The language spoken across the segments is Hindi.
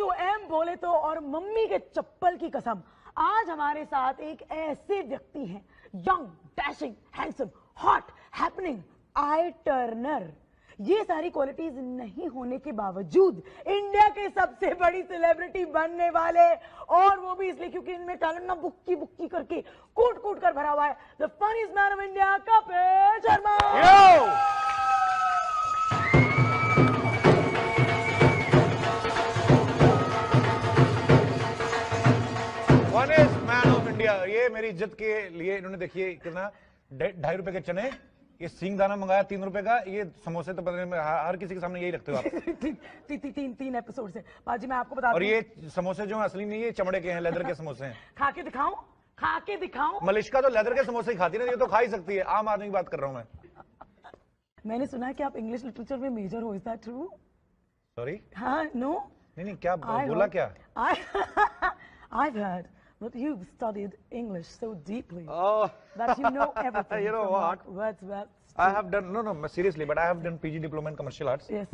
टू एम बोले तो और मम्मी के चप्पल की कसम, आज हमारे साथ एक ऐसे व्यक्ति हैं, young, dashing, handsome, hot, happening, eye turner. ये सारी क्वालिटीज नहीं होने के बावजूद इंडिया के सबसे बड़ी सेलिब्रिटी बनने वाले, और वो भी इसलिए क्योंकि इनमें टैलेंट ना बुक्की बुक्की करके कूट कूट कर भरा हुआ है। The funniest man of India, Kapil Sharma. Funniest man of India. ये मेरी इज्जत के लिए इन्होंने देखिए कितना, 2.5 रुपए के चने, ये सिंग दाना मंगाया 3 रुपए का, ये समोसे तो पता नहीं हर किसी के सामने यही रखते हो आप। तीन एपिसोड से बाजी मैं आपको बता और ये समोसे जो असली नहीं, ये चमड़े के हैं, लेदर के समोसे हैं। खा के दिखाऊं, खा के दिखाऊं। मलिश्का तो लेदर के समोसे ही खाती ना, ये तो खा ही सकती है, आम आदमी की बात कर रहा हूं मैं। मैंने सुना है कि आप इंग्लिश लिटरेचर में मेजर हो, इज दैट ट्रू? सॉरी, हाँ, नो, नहीं क्या बोला क्या? I've heard that you've studied English so deeply Oh, that you know everything. You know from what? Words, words. I have done no seriously, but I have done PG diploma in commercial arts. Yes.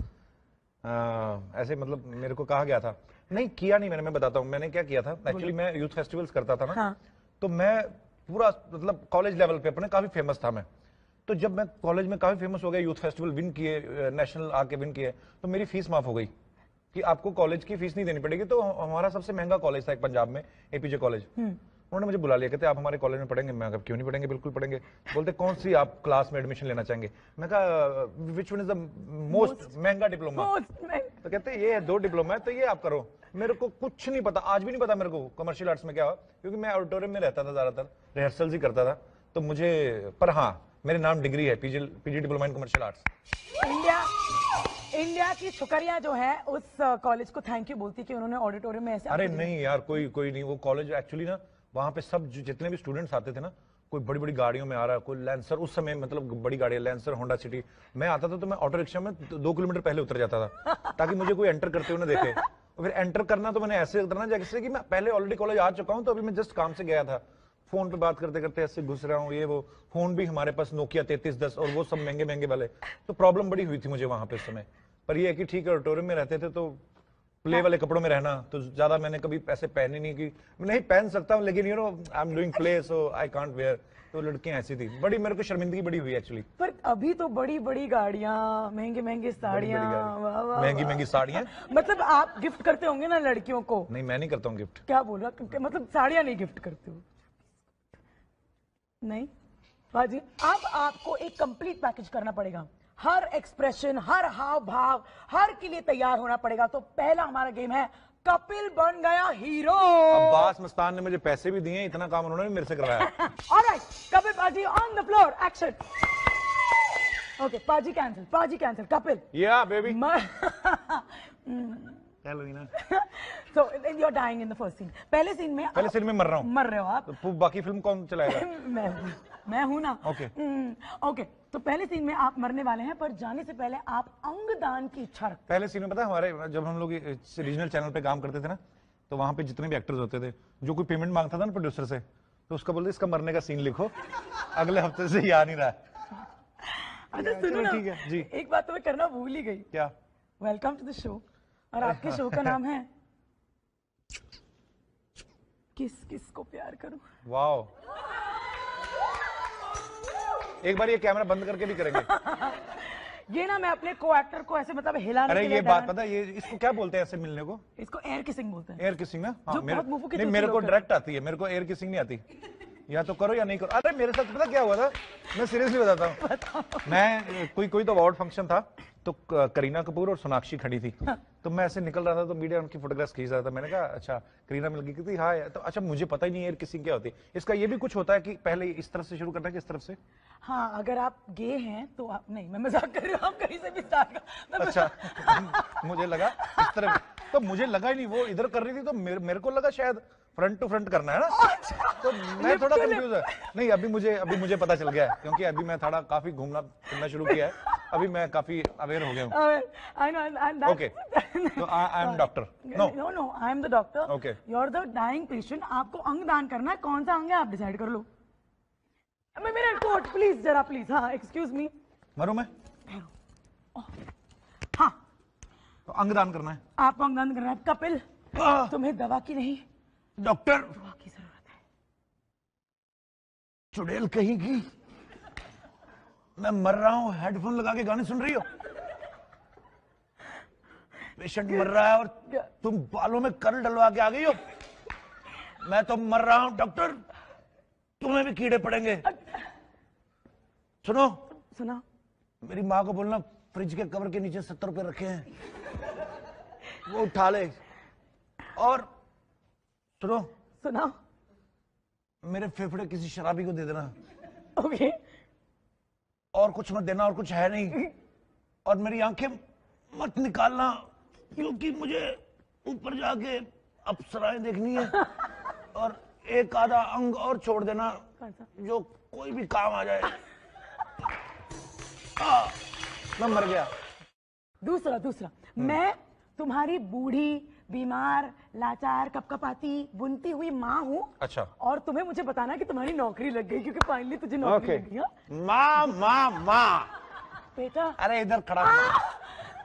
ऐसे मतलब मेरे को कहा गया था, नहीं किया नहीं मैंने, मैं बताता हूँ मैंने क्या किया था। एक्चुअली मैं यूथ फेस्टिवल्स करता था ना, हाँ. तो मैं पूरा मतलब कॉलेज लेवल पे अपने काफी फेमस था मैं। तो जब मैं कॉलेज में काफी फेमस हो गया, यूथ फेस्टिवल विन किए, नेशनल आके विन किए, तो मेरी फीस माफ हो गई कि आपको कॉलेज की फीस नहीं देनी पड़ेगी। तो हमारा सबसे महंगा कॉलेज था एक पंजाब में, एपीजे कॉलेज। उन्होंने मुझे बुला लिया, कहते आप हमारे कॉलेज में पढ़ेंगे। मैं कहा क्यों नहीं पढ़ेंगे, बिल्कुल पढ़ेंगे। बोलते कौन सी आप क्लास में एडमिशन लेना चाहेंगे? मैं कहा which one is the most महंगा डिप्लोमा? तो कहते ये 2 डिप्लोमा है, तो ये आप करो। मेरे को कुछ नहीं पता, आज भी नहीं पता मेरे को कमर्शियल आर्ट्स में क्या हो, क्योंकि मैं ऑडिटोरियम में रहता था, ज्यादातर रिहर्सल ही करता था। तो मुझे, पर हाँ मेरे नाम डिग्री है, PG diploma in commercial arts. India की शुक्रिया जो है उस कॉलेज को थैंक यू बोलती कि उन्होंने ऑडिटोरियम में ऐसे। अरे नहीं यार, कोई नहीं, वो कॉलेज एक्चुअली ना, वहां पे सब जितने भी स्टूडेंट्स आते थे ना, कोई बड़ी बड़ी गाड़ियों में आ रहा है, कोई लैंसर, उस समय मतलब बड़ी गाड़ी, लैंसर, होंडा सिटी। मैं आता था तो मैं ऑटो रिक्शा में 2 किलोमीटर पहले उतर जाता था ताकि मुझे कोई एंटर करते हुए ना देखे। और फिर एंटर करना तो मैंने ऐसे उतरना जैसे कि मैं पहले ऑलरेडी कॉलेज आ चुका हूँ, तो अभी मैं जस्ट काम से गया था, फोन पे बात करते करते ऐसे घुस रहा हूँ, ये वो। फोन भी हमारे पास नोकिया 3310 और वो सब महंगे महंगे वाले। तो प्रॉब्लम बड़ी हुई थी मुझे वहां पे उस समय। पर ये है कि ठीक है, ऑडिटोरियम में रहते थे तो प्ले वाले कपड़ों में रहना, तो ज्यादा मैंने कभी ऐसे पहने नहीं, कि मैं नहीं पहन सकता हूँ, लेकिन you know I am doing play so I can't where. तो लड़कियां ऐसी थी, बड़ी मेरे को शर्मिंदगी बड़ी हुई एक्चुअली। पर अभी तो बड़ी बड़ी गाड़ियां, महंगी महंगी साड़ियां, महंगी महंगी साड़ियां। मतलब आप गिफ्ट करते होंगे ना लड़कियों को? नहीं मैं नहीं करता हूँ गिफ्ट। क्या बोल रहा, मतलब साड़ियां नहीं गिफ्ट करते हो? नहीं बाजी, अब आपको एक कंप्लीट पैकेज करना पड़ेगा। हर एक्सप्रेशन, हर हाव भाव, हर के लिए तैयार होना पड़ेगा। तो पहला हमारा गेम है कपिल बन गया हीरो। अब्बास मस्तान ने मुझे पैसे भी दिए, इतना काम उन्होंने मेरे से करवाया। Alright, Kapil paaji on the floor, action. Okay, paaji cancel, Kapil. Yeah baby. Hello Neena. So you're dying in the first scene. पहले सीन में मर रहा हूँ। मर रहे हो आप। तो बाकी फिल्म कौन चलाएगा? मैं हूं ना। ओके। तो पहले सीन में आप मरने वाले हैं, पर जाने से पहले आप अंगदान की इच्छा रखते हैं। पहले सीन में पता है, हमारे जब हम लोग रीजनल चैनल पे काम करते थे ना, तो वहां पे जितने भी एक्टर्स होते थे, जो कोई पेमेंट मांगता था ना प्रोड्यूसर से, तो उसका बोलते इसका मरने का सीन लिखो, अगले हफ्ते से याद नहीं रहा। अच्छा सुनो ना, ठीक है जी। एक बात तो मैं करना भूल ही गई। क्या? Welcome to the show. और आपके शो का नाम है किस किस को प्यार करूं। वाओ, एक बार ये कैमरा बंद करके भी करेंगे। ये ना मैं अपने को एक्टर को ऐसे मतलब हिलाने अरे के लिए ये बात पता है, ये इसको क्या बोलते हैं ऐसे मिलने को? इसको एयर किसिंग बोलते हैं। एयर किसिंग ना? हाँ, नहीं, मेरे को डायरेक्ट आती है, मेरे को एयर किसिंग नहीं आती। या तो करो या नहीं करो। अरे मेरे साथ पता क्या हुआ था, मैं सीरियसली बताता हूँ। मैं कोई तो अवार्ड फंक्शन था, तो करीना कपूर और सोनाक्षी खड़ी थी। तो मैं ऐसे निकल रहा था, तो मीडिया उनकी फोटोग्राफ्स खींच रहा था। मैंने कहा अच्छा करीना मिल गई थी? हाँ। तो अच्छा मुझे पता ही नहीं एयर किसिंग क्या होती है। इसका ये भी कुछ होता है कि पहले इस तरफ से शुरू करना है कि इस तरफ से? हाँ, अगर आप गे हैं तो आप नहीं, मैं मजाक कर रही हूँ, आप कहीं से भी स्टार्ट कर। अच्छा मुझे लगा इस तरफ, तो मुझे लगा ही नहीं, वो इधर कर रही थी, तो मेरे को लगा शायद फ्रंट टू फ्रंट करना है ना। तो मैं थोड़ा कंफ्यूज है। नहीं अभी मुझे पता चल गया है, क्योंकि अभी मैं थोड़ा काफी घूमना फिरना शुरू किया है, अभी मैं काफी अवेयर हो गया हूँ। ओके, तो I am doctor. No, I am the doctor. Okay, you are the dying patient. आपको अंग दान करना है, कौन सा अंग है आप डिसाइड कर लो। मेरा कोट प्लीज, जरा प्लीज। हाँ, एक्सक्यूज मी। मरूं मैं? हाँ, तो अंगदान करना है आपको अंगदान करना है। कपिल तुम्हें दवा की नहीं, डॉक्टर दुआ की जरूरत है। चुड़ैल कहीं की, मैं मर रहा हूं, हेडफोन लगा के गाने सुन रही हो। पेशेंट मर रहा है और तुम बालों में कर्ल डलवा के आ गई हो। मैं तो मर रहा हूं डॉक्टर, तुम्हें भी कीड़े पड़ेंगे। सुनो, सुना? मेरी माँ को बोलना फ्रिज के कवर के नीचे 70 रुपए रखे हैं, वो उठा ले। और सुनो, सुना? मेरे फेफड़े किसी शराबी को दे देना। ओके। और कुछ मत देना, और कुछ है नहीं। और मेरी आंखें मत निकालना, क्योंकि मुझे ऊपर जाके अप्सराएं देखनी है। और एक आधा अंग और छोड़ देना जो कोई भी काम आ जाए। मैं मर गया। दूसरा मैं तुम्हारी बूढ़ी, बीमार, लाचार, कपकपाती, बुनती हुई माँ हूँ। अच्छा। और तुम्हें मुझे बताना कि तुम्हारी नौकरी लग गई, क्योंकि फाइनली तुझे नौकरी लग गई। माँ माँ माँ, बेटा, अरे इधर खड़ा।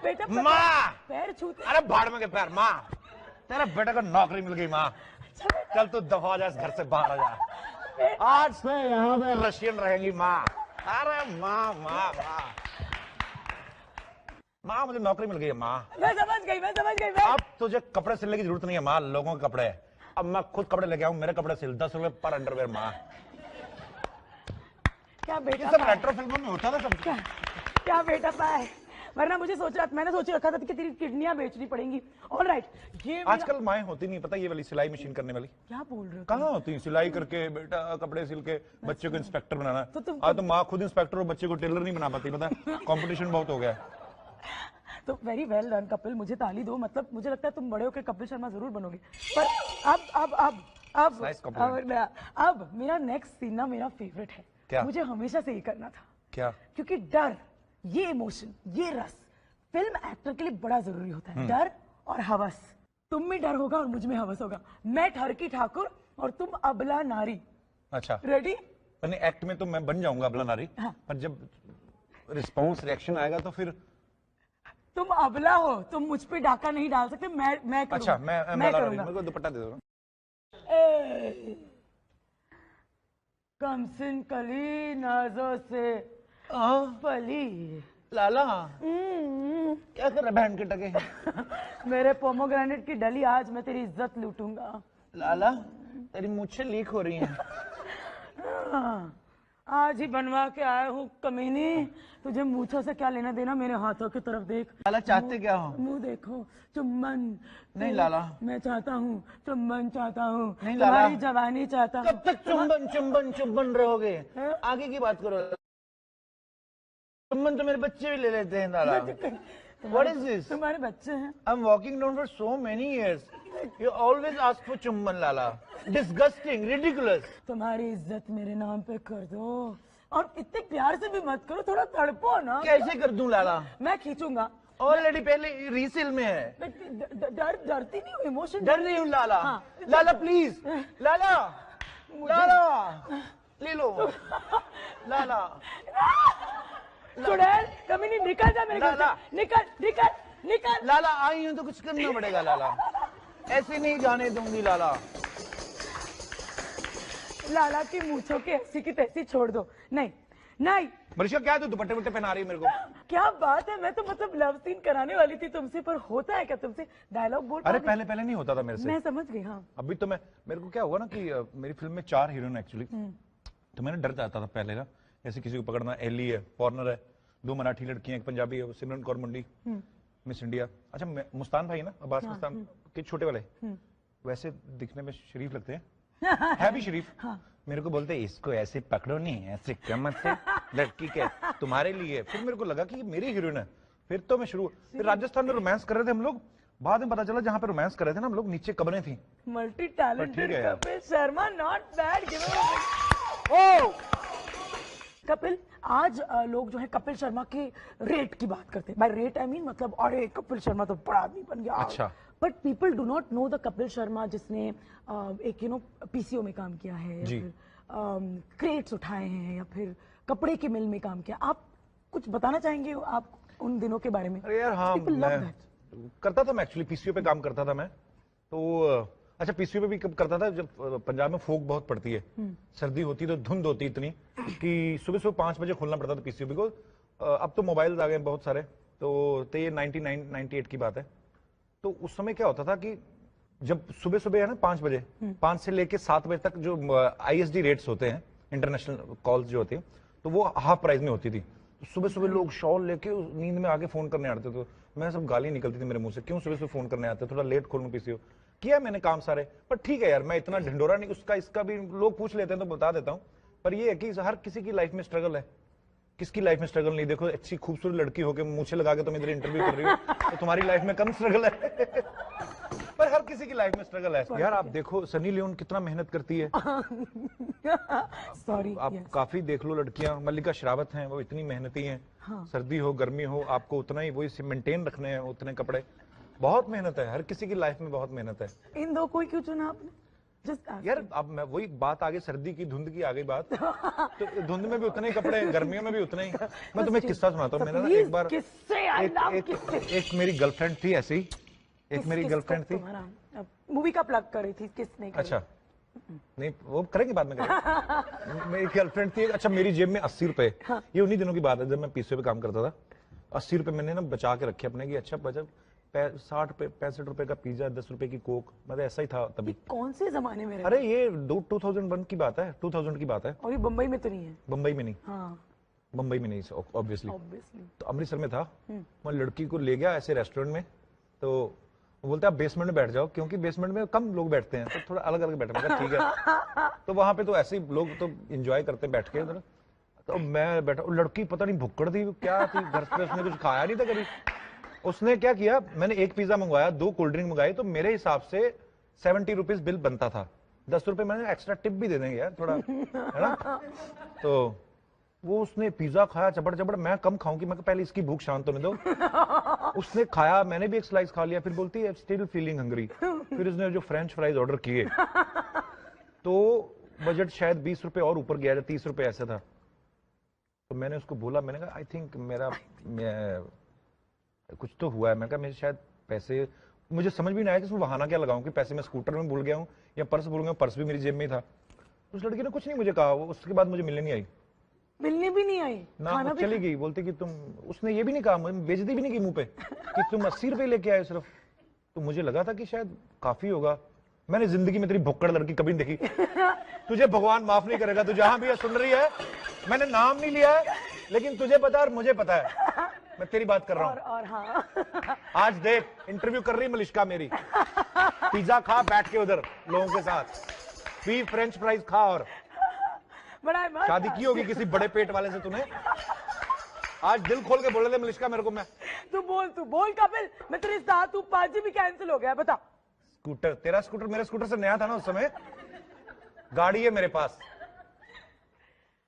बेटा, माँ, पैर छूते। अरे भाड़ में के पैर। माँ, तेरे बेटे को नौकरी मिल गई। माँ, चल तू दफा हो जा, इस घर से बाहर आ जा। आज से यहाँ पे रशियन रहेंगी। माँ, अरे माँ माँ माँ माँ, मुझे नौकरी मिल गई है। माँ, मैं समझ गई। अब तुझे कपड़े सिलने की जरूरत नहीं है। माँ, लोगों के कपड़े, अब मैं खुद कपड़े लेके आऊं। मेरे कपड़े सिल 10 रुपए पर अंडरवेयर। माँ, क्या बेटा, सब रेट्रो फिल्मों में होता था सब। क्या बेटा पाए, वरना मैंने सोच रखा था कि तेरी किडनियां बेचनी पड़ेंगी। ऑलराइट, ये आजकल माएँ होती नहीं, पता ये वाली सिलाई मशीन करने वाली। क्या बोल रहे हो? कहाँ होती? सिलाई करके बेटा कपड़े सिल के बच्चे को इंस्पेक्टर बनाना। तो आज तो माँ खुद इंस्पेक्टर और बच्चे को टेलर नहीं बना पाती। पता, कंपटीशन बहुत हो गया। तो वेरी वेल डन कपिल, मुझे ताली दो। मतलब मुझे लगता है तुम बड़े होकर कपिल शर्मा जरूर बनोगे। पर अब मेरा नेक्स्ट सीन ना मेरा फेवरेट है। क्या? मुझे हमेशा से ये करना था। क्या? क्योंकि डर, ये इमोशन, ये रस फिल्म एक्टर के लिए बड़ा जरूरी होता है। डर और हवस। तुम में डर होगा और मुझ में हवस होगा। मैं ठरकी ठाकुर और तुम अबला नारी। अच्छा, रेडी? एक्ट में तो मैं बन जाऊंगा अबला नारी। हाँ। पर जब रिस्पॉन्स रिएक्शन आएगा तो फिर तुम अबला हो, तुम मुझ पे डाका नहीं डाल सकते। मैं करूंगा। अच्छा, मैं करूंगा। मेरे को दुपट्टा दे दो। कमसिन कली नाजों से पली। लाला, क्या कर रहा बहन के टके? मेरे पोमोग्रेनेट की डली, आज मैं तेरी इज्जत लूटूंगा। लाला, तेरी मूंछें लीक हो रही हैं। आज ही बनवा के आया हूँ कमीनी। तुझे मूछों से क्या लेना देना, मेरे हाथों की तरफ देख। लाला, चाहते क्या हो? मुंह देखो। चुम्बन नहीं लाला, मैं चाहता हूँ। चुम्बन चाहता हूँ। नहीं लाला, तुम्हारी जवानी चाहता हूँ। कब तक चुम्बन चुम्बन चुम्बन रहोगे? आगे की बात करो। चुम्बन तो मेरे बच्चे भी ले लेते हैं। लाला, What is this? तुम्हारे बच्चे हैं। I'm walking down for so many years. You always ask for चुम्बन लाला. Disgusting, ridiculous. तुम्हारी इज्जत मेरे नाम पे कर दो, और इतने प्यार से भी मत करो, थोड़ा तड़पो ना। कैसे कर दूं लाला? मैं खींचूंगा। ऑलरेडी पहले रीसेल में है। डरती नहीं हूँ, इमोशन डर नहीं हूँ लाला। हाँ। लाला प्लीज, लाला, लाला ले लो लाला। चुड़ैल कमीनी, निकल जा मेरे घर से। निकल। लाला, आई हूँ तो कुछ करना पड़ेगा लाला, ऐसे नहीं जाने दूंगी लाला। लाला की मूंछों की ऐसी की तैसी छोड़ दो। नहीं। मरीशा, क्या तू दुपट्टे वुट्टे पहना रही है मेरे को? क्या बात है, मैं तो मतलब लव सीन कराने वाली थी तुमसे, पर होता है क्या तुमसे? डायलॉग बोल। अरे पहले नहीं होता था मेरे से। मैं समझ गई। हाँ, अभी तो मेरे को क्या हुआ ना कि मेरी फिल्म में 4 हीरोइन एक्चुअली, तो मैंने डर जाता था पहले ना, ऐसे किसी को पकड़ना। एली है, फॉरनर है, 2 मराठी लड़कियां, एक पंजाबी है, सिमरन कौर मुंडी, मिस इंडिया। अच्छा, मुस्तान भाई ना, अब्बास मुस्तान के छोटे वाले, वैसे दिखने में शरीफ लगते हैं। है भी शरीफ। मेरे को बोलते इसको ऐसे पकड़ो नहीं, ऐसे कमर से लड़की के तुम्हारे लिए। फिर मेरे को लगा कि ये मेरी हीरोइन है। फिर तो मैं फिर राजस्थान में रोमांस कर रहे थे हम लोग। बाद में पता चला जहाँ पे रोमांस कर रहे थे ना हम लोग, नीचे कब्रें थी। Multi talented Kapil Sharma, not bad. Kapil, आज लोग जो है कपिल शर्मा के रेट की बात करते हैं। बाय रेट आई मीन मतलब, अरे कपिल शर्मा तो बड़ा आदमी बन गया। अच्छा। But people do not know the Kapil Sharma जिसने एक पीसीओ में काम किया है, या फिर क्रेट्स उठाए हैं, या फिर कपड़े के मिल में काम किया। आप कुछ बताना चाहेंगे आप उन दिनों के बारे में? अरे यार हाँ, मैं करता था, मैं एक्चुअली पीसीओ पे काम करता था मैं। तो अच्छा पीसीओ पे भी कब करता था जब पंजाब में फोक बहुत पड़ती है, सर्दी होती तो धुंध होती इतनी कि सुबह सुबह 5 बजे खोलना पड़ता था पीसीओ को। अब तो मोबाइल आ गए बहुत सारे, तो ये 98 की बात है। तो उस समय क्या होता था कि जब सुबह सुबह है ना 5 बजे, 5 से लेके 7 बजे तक जो आईएसडी रेट्स होते हैं, इंटरनेशनल कॉल्स जो होती है, तो वो हाफ प्राइस में होती थी। तो सुबह सुबह लोग शॉल लेके नींद में आके फोन करने आते थे। मैं सब गाली निकलती थी मेरे मुंह से, क्यों सुबह सुबह फोन करने आते, थोड़ा लेट खोलूं पीसीओ। किया मैंने काम सारे, पर ठीक है यार, मैं इतना ढिंडोरा नहीं, उसका इसका भी लोग पूछ लेते हैं तो बता देता हूँ। पर ये है कि हर किसी की लाइफ में स्ट्रगल है, किसकी लाइफ में स्ट्रगल नहीं। देखो अच्छी खूबसूरत लड़की होकर मूछे लगा के तुम इधर इंटरव्यू कर रही हो, तो तुम्हारी लाइफ में कम स्ट्रगल है पर हर किसी की लाइफ में स्ट्रगल है यार। आप देखो सनी लियोन कितना मेहनत करती है सॉरी, आप काफी देख लो लड़कियां, मल्लिका शेरावत हैं, वो इतनी मेहनती हैं। सर्दी हो गर्मी हो आपको उतना ही वही मेंटेन रखने हैं, उतने कपड़े। बहुत मेहनत है, हर किसी की लाइफ में बहुत मेहनत है। इन दो कोई क्यों चुना आपने? यार अब मैं वही बात आगे, सर्दी की धुंध की आ गई बात तो धुंध में भी उतने ही कपड़े, गर्मियों में भी उतने ही। मैं तुम्हें किस्सा सुनाता हूँ। मैंने ना एक बार एक मेरी गर्लफ्रेंड थी ऐसी, एक मेरी गर्लफ्रेंड थी, मूवी का प्लग कर रही थी, किसने करी? अच्छा नहीं वो करेंगे बाद में करेंगे मेरी गर्लफ्रेंड थी। अच्छा मेरी जेब में 80 रुपए, ये उन्हीं दिनों की बात है जब मैं पीसीओ पे काम करता था। 80 रुपए मैंने ना बचा के रखे अपने की। अच्छा बचा 60-65 रुपए का पिज्जा, 10 रुपए की कोक, मतलब ऐसा ही था तभी। कौन से जमाने में? अरे ये 2001 की बात है, 2000 की बात है। और ये बम्बई में तो नहीं है? बम्बई में नहीं, हाँ बम्बई में नहीं ऑब्वियसली। तो अमृतसर में था। मैं लड़की को ले गया ऐसे रेस्टोरेंट में, तो बोलते आप बेसमेंट में बैठ जाओ, क्योंकि बेसमेंट में कम लोग बैठते हैं, तो थोड़ा अलग अलग बैठे। मैं ठीक है तो वहां पे तो ऐसे ही लोग तो एंजॉय करते हैं बैठ के उधर। तो मैं बैठा, लड़की पता नहीं भुक्कड़ थी क्या थी, घर पे उसने कुछ खाया नहीं था कभी। उसने क्या किया, मैंने एक पिज्जा मंगवाया, 2 कोल्ड ड्रिंक मंगाई, तो मेरे हिसाब से 70 रुपीज बिल बनता था। 10 रुपए मैंने एक्स्ट्रा टिप भी दे देंगे यार थोड़ा, है ना। तो वो उसने पिज्जा खाया चबड़ चबड़, मैं कम खाऊंगी, मैं पहले इसकी भूख शांत होने दो। उसने खाया, मैंने भी एक स्लाइस खा लिया, फिर बोलती है स्टिल फीलिंग हंग्री। फिर उसने जो फ्रेंच फ्राइज ऑर्डर किए तो बजट शायद 20 रुपए और ऊपर गया, 30 रुपए ऐसा था। तो मैंने उसको बोला, मैंने कहा आई थिंक कुछ तो हुआ है। मैं कहा मेरे शायद पैसे, मुझे समझ भी नहीं आया कि इसमें बहाना क्या लगाऊं कि पैसे मैं स्कूटर में भूल गया हूं या पर्स भूल गया, पर्स भी मेरी जेब में ही था। उस लड़की ने कुछ नहीं मुझे कहा, उसके बाद मुझे मिलने नहीं आई, मिलने भी नहीं आई ना, वो चली गई। बोलती कि तुम, उसने ये भी नहीं कहा, बेइज्जती भी नहीं की मुंह पे कि तुम 80 रुपए लेके आए सिर्फ। तो मुझे लगा था कि शायद काफी होगा। मैंने जिंदगी में तेरी भुक्कड़ लड़की कभी नहीं देखी तुझे भगवान माफ नहीं करेगा, तू जहां भी है सुन रही है, मैंने नाम नहीं लिया है लेकिन तुझे पता है और मुझे पता है, मैं तेरी बात कर रहा हूँ। और हाँ आज देख इंटरव्यू कर रही मलिश्का मेरी, पिज्जा खा बैठ के उधर लोगों के साथ, पी फ्रेंच फ्राइज खा, और शादी की होगी किसी बड़े पेट वाले से तूने। आज दिल खोल के बोल रहे थे मलिश्का मेरे को। मैं तू बोल कपिल, मैं तेरे साथ हूँ, 5G भी कैंसिल हो गया, बता। स्कूटर, तेरा स्कूटर मेरे स्कूटर से नया था ना उस समय, गाड़ी है मेरे पास।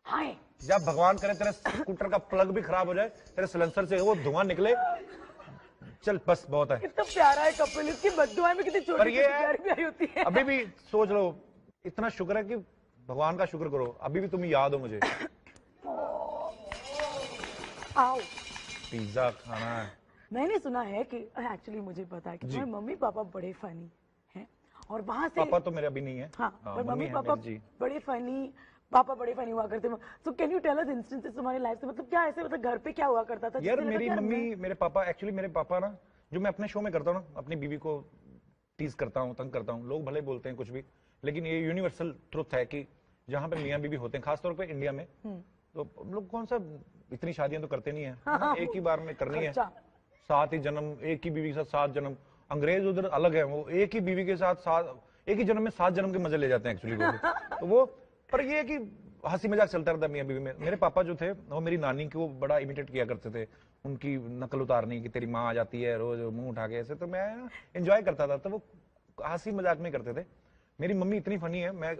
हाय जब भगवान करे तेरे स्कूटर का प्लग भी खराब हो जाए, तेरे सिलेंसर से वो धुआं निकले, चल बस बहुत है। कितना प्यारा है कपिल, इसकी बद्दुआएं में कितनी छोटी छोटी प्यारी होती है। अभी भी सोच लो, इतना शुक्र है कि भगवान का शुक्र करो, अभी भी तुम याद हो मुझे। आओ पिज्जा खाना है। मैंने सुना है कि एक्चुअली मुझे पता है कि तुम्हारे मम्मी पापा बड़े फनी हैं, और वहां से पापा तो मेरे अभी नहीं है। हाँ, पर मम्मी पापा बड़े फनी, पापा बड़े फनी हुआ करते। So can you tell us instances तुम्हारी लाइफ से, मतलब क्या ऐसे, मतलब घर पे क्या हुआ करता था? यार मेरी मम्मी, मेरे पापा, एक्चुअली मेरे पापा ना, जो मैं अपने शो में करता हूँ ना, अपनी बीवी को टीज करता हूँ, तंग करता हूँ, लोग भले बोलते हैं कुछ भी, लेकिन ये यूनिवर्सल ट्रुथ है कि जहां पे मियाँ बीवी होते हैं, खासतौर पे इंडिया में, तो हम लोग कौन सा इतनी शादियां तो करते नहीं है, एक ही बार में करनी है, 7 ही जन्म, एक ही बीवी के साथ 7 जन्म। अंग्रेज उधर अलग है, वो एक ही बीवी के साथ 7, एक ही जन्म में 7 जन्म के मजे ले जाते हैं एक्चुअली तो वो। पर ये है कि हंसी मजाक चलता रहता मियाँ बीवी में। मेरे पापा जो थे वो मेरी नानी को बड़ा इमिटेट किया करते थे, उनकी नकल उतारनी कि तेरी माँ आ जाती है रोज मुंह उठा के ऐसे, तो मैं एंजॉय करता था, तो वो हंसी मजाक में करते थे। मेरी मम्मी इतनी फनी है, मैं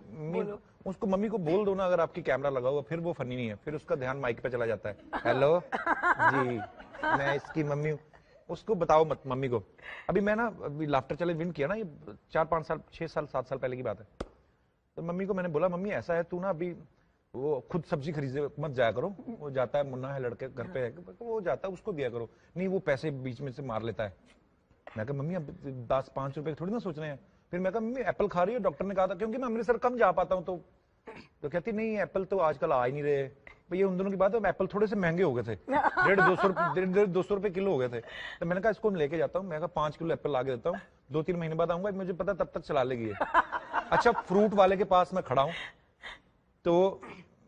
उसको, मम्मी को बोल दो ना अगर आपकी कैमरा लगा हुआ, फिर वो फनी नहीं है, फिर उसका ध्यान माइक पे चला जाता है। हेलो जी, मैं इसकी मम्मी हूँ, उसको बताओ मत मम्मी को। अभी मैं ना, अभी लाफ्टर चैलेंज विन किया ना, ये 4-5 साल 6 साल 7 साल पहले की बात है। तो मम्मी को मैंने बोला, मम्मी ऐसा है, तू ना अभी वो खुद सब्जी खरीदे मत जाया करो, वो जाता है, मुन्ना है लड़के घर पे है, वो जाता है, उसको दिया करो। नहीं वो पैसे बीच में से मार लेता है। मैं कहा मम्मी अब 10-5 रुपए थोड़ी ना सोच रहे हैं। फिर मैं कहा मम्मी एप्पल खा रही हो, डॉक्टर ने कहा था, क्योंकि मैं अमृतसर कम जा पाता हूँ। तो कहती नहीं एप्पल तो आजकल आ ही नहीं रहे भैया। उन दोनों की बात है, एप्पल थोड़े से महंगे हो गए थे, 150-200 रुपए किलो हो गए थे। तो मैंने कहा इसको मैं लेके जाता हूँ, मैं कहा 5 किलो एप्पल ला के देता हूँ, 2-3 महीने बाद आऊंगा, मुझे पता तब तक चला लेगी ये। अच्छा फ्रूट वाले के पास मैं खड़ा हूँ, तो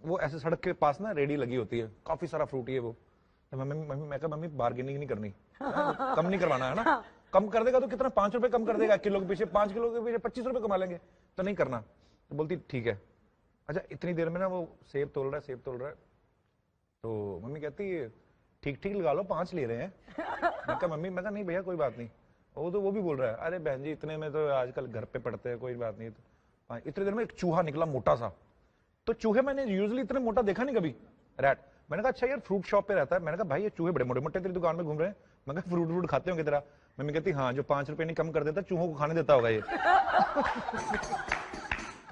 वो ऐसे सड़क के पास ना रेडी लगी होती है, काफी सारा फ्रूट ही है वो। तो मैं कहा मम्मी बार्गेनिंग नहीं करनी, कम नहीं करवाना है ना, कम कर देगा तो कितना 5 रुपए कम कर देगा, किलो के पीछे 5 किलो के पीछे 25 रुपए कमा लेंगे, तो नहीं करना। तो बोलती ठीक है। अच्छा इतनी देर में ना वो सेब तोल रहा है, तो मम्मी कहती है ठीक ठीक लगा लो, 5 ले रहे हैं। मैं कहा मम्मी, मैं कहा नहीं भैया कोई बात नहीं। वो भी बोल रहा है अरे बहन जी इतने में तो आजकल घर पे पड़ते हैं, कोई बात नहीं। तो इतनी देर में एक चूहा निकला मोटा सा, तो चूहे मैंने यूजुअली इतने मोटा देखा नहीं कभी, रैट। मैंने कहा अच्छा यार फ्रूट शॉप पे रहता है, मैंने कहा भाई ये चूहे बड़े मोटे मोटे तेरी दुकान में घूम रहे हैं। मैं कहा फ्रूट खाते होंगे तेरा। मम्मी कहती हाँ, जो 5 रुपए नहीं कम कर देता चूहों को खाने देता होगा ये।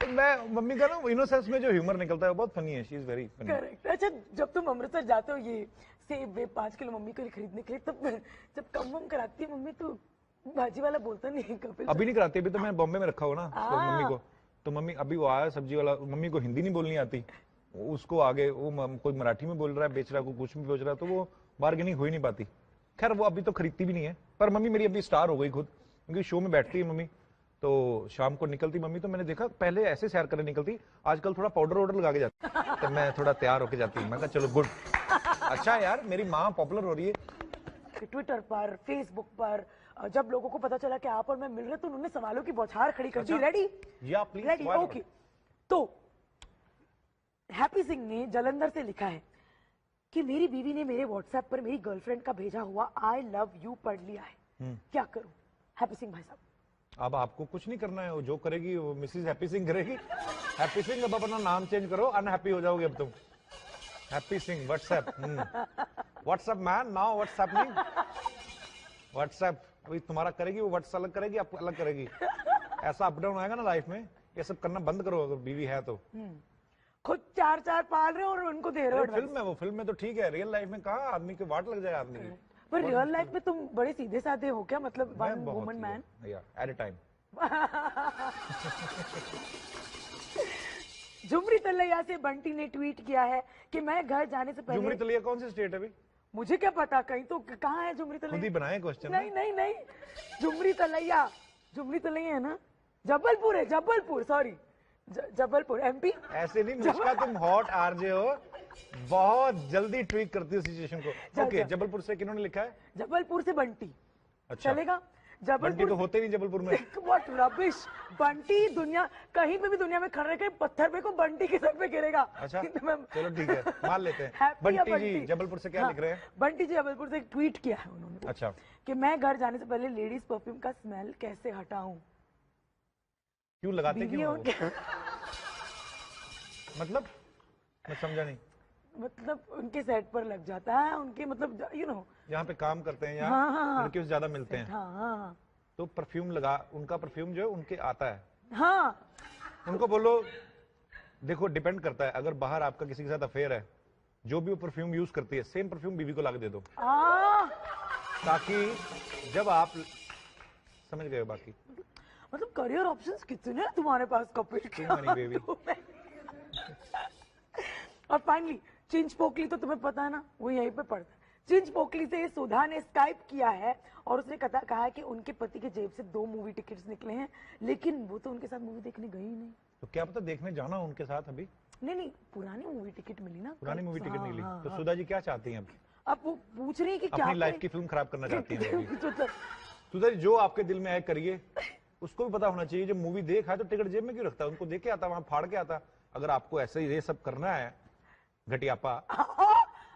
मैं मम्मी का ना इनोसेंस में जो ह्यूमर निकलता है वो बहुत फनी है, she is very funny. Correct. अच्छा जब तुम अमृतसर जाते हो ये सेब वेब 5 किलो मम्मी को खरीदने के लिए, तब जब कम कराती है मम्मी तो भाजी वाला बोलता नहीं है कपिल? अभी नहीं कराती, अभी तो मैं बॉम्बे में रखा हुआ ना तो मम्मी को। तो मम्मी अभी वो आया सब्जी वाला, मम्मी को हिंदी नहीं बोलनी आती, उसको आगे वो कोई मराठी में बोल रहा है, बेच रहा है, कोई कुछ भी बेच रहा है, तो वो बार्गेनिंग हो ही नहीं पाती। खैर वो अभी तो खरीदती भी नहीं है, पर मम्मी मेरी अभी स्टार हो गई खुद, क्योंकि शो में बैठती है मम्मी, तो शाम को निकलती मम्मी, तो मैंने देखा पहले ऐसे सैर करने निकलती, आजकल थोड़ा पाउडर वाउडर लगा के जाती, तो मैं थोड़ा तैयार होके जाती। मैं कहा चलो गुड, अच्छा यार मेरी माँ पॉपुलर हो रही है। ट्विटर पर, फेसबुक पर जब लोगों को पता चला कि आप और मैं मिल रहे, तो उन्होंने सवालों की बौछार खड़ी कर दी। रेडी? या प्लीज। Ready, okay. तो हैप्पी सिंह ने जलंधर से लिखा है कि मेरी बीवी ने मेरे व्हाट्सएप पर मेरी गर्लफ्रेंड का भेजा हुआ आई लव यू पढ़ लिया है, क्या करूं? हैप्पी सिंह भाई साहब। अब आपको कुछ नहीं करना है, वो जो करेगी वो मिसेस हैप्पी सिंह करेगी। हैप्पी सिंह अब अपना नाम चेंज करो, अनहैप्पी हो जाओगे अब तुम। Happy Singh WhatsApp, WhatsApp man now WhatsApp नहीं, व्हाट्सएप वही तुम्हारा करेगी, वो व्हाट्सएप अलग करेगी, आपको अलग करेगी। ऐसा अप डाउन आएगा ना लाइफ में, ये सब करना बंद करो अगर बीवी है तो। खुद 4 पाल रहे हो और उनको दे रहे हो। फिल्म में वो फिल्म में तो ठीक है, रियल लाइफ में कहाँ आदमी के वाट लग जाए आदमी की। पर रियल लाइफ में तुम बड़े सीधे साधे हो क्या? मतलब one woman man at a time. Jhumri Telaiya से बंटी ने ट्वीट किया है कि मैं घर जाने से पहले। झुमरी तलैया कौन सी स्टेट है अभी? मुझे क्या पता, कहीं तो कहाँ है झुमरी तलैया? खुद ही बनाए क्वेश्चन। नहीं नहीं नहीं, झुमरी तलैया है ना, जबलपुर है, जबलपुर, सॉरी जबलपुर, एमपी। ऐसे नहीं मुझका, तुम हॉट आरजे हो, बहुत जल्दी ट्वीट करती हो सिचुएशन को। ओके, जबलपुर से किन्होंने लिखा है? जबलपुर से बंटी। अच्छा चलेगा? बंटी तो होते नहीं जबलपुर में। व्हाट रबिश, बंटी दुनिया कहीं पे भी दुनिया में खड़े के पत्थर पे को बंटी के सर पे गिरेगा। अच्छा चलो ठीक है, मान लेते हैं। बंटी जी जबलपुर से क्या लिख रहे हैं? बंटी जी जबलपुर से एक ट्वीट किया है उन्होंने। अच्छा, कि मैं घर जाने से पहले लेडीज परफ्यूम का स्मेल कैसे हटाऊं? क्यों लगाते क्यों? मतलब मैं समझा नहीं। मतलब उनके सेट पर लग जाता है, उनके मतलब यू नो यहाँ पे काम करते हैं, यहाँ लड़कियों से ज्यादा मिलते हैं। हाँ। तो परफ्यूम लगा, उनका परफ्यूम जो है उनके आता है। हाँ। उनको बोलो देखो डिपेंड करता है, अगर बाहर आपका किसी के साथ अफेयर है, जो भी वो परफ्यूम यूज करती है सेम परफ्यूम बीवी को ला के दे दो, ताकि जब आप समझ गए। बाकी मतलब करियर ऑप्शंस कितने हैं तुम्हारे पास कपिल। और फाइनली चिंच पोकली, तो तुम्हें पता है ना, वो यहीं पे पड़ता है। चिंच पोकली से सुधा ने स्काइप किया है और उसने कहा है कि उनके पति के जेब से 2 मूवी टिकट्स निकले हैं, लेकिन वो तो उनके साथ मूवी देखने गई ही नहीं। तो क्या पता देखने जाना उनके साथ अभी? नहीं, पुरानी मूवी टिकट मिली ना। पुरानी मूवी टिकट मिली। तो सुधा जी क्या चाहती हैं अब वो पूछ रही है कि क्या अपनी लाइफ की फिल्म खराब करना चाहती हैं? सुधा जी जो आपके दिल में आए करिए, उसको भी पता होना चाहिए जो मूवी देखा है तो टिकट जेब में क्यों रखता है, उनको देख के आता, वहां फाड़ के आता। अगर आपको ऐसे ही ये सब करना है घटियापा।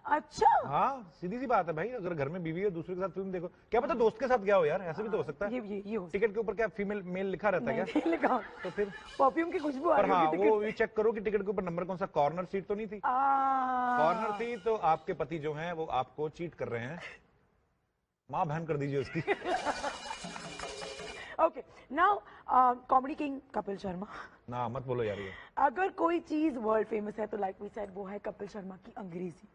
अच्छा हाँ सीधी सी बात है भाई, अगर घर में बीवी है दूसरे के साथ फिल्म देखो, क्या पता दोस्त के साथ क्या हो यार, ऐसे भी तो हो सकता है। ये हो टिकट के ऊपर क्या फीमेल मेल लिखा रहता है क्या? लिखा तो फिर परफ्यूम की खुशबू आ रही है। हाँ वो भी चेक करो कि टिकट के ऊपर नंबर कौन सा, कॉर्नर सीट तो नहीं थी। कॉर्नर थी तो आपके पति जो हैं वो आपको चीट कर रहे हैं, माँ बहन कर दीजिए उसकी। Okay now comedy king Kapil Sharma. ना मत बोलो यार ये। अगर कोई चीज वर्ल्ड फेमस है तो लाइक वी सेड वो है कपिल शर्मा की अंग्रेजी।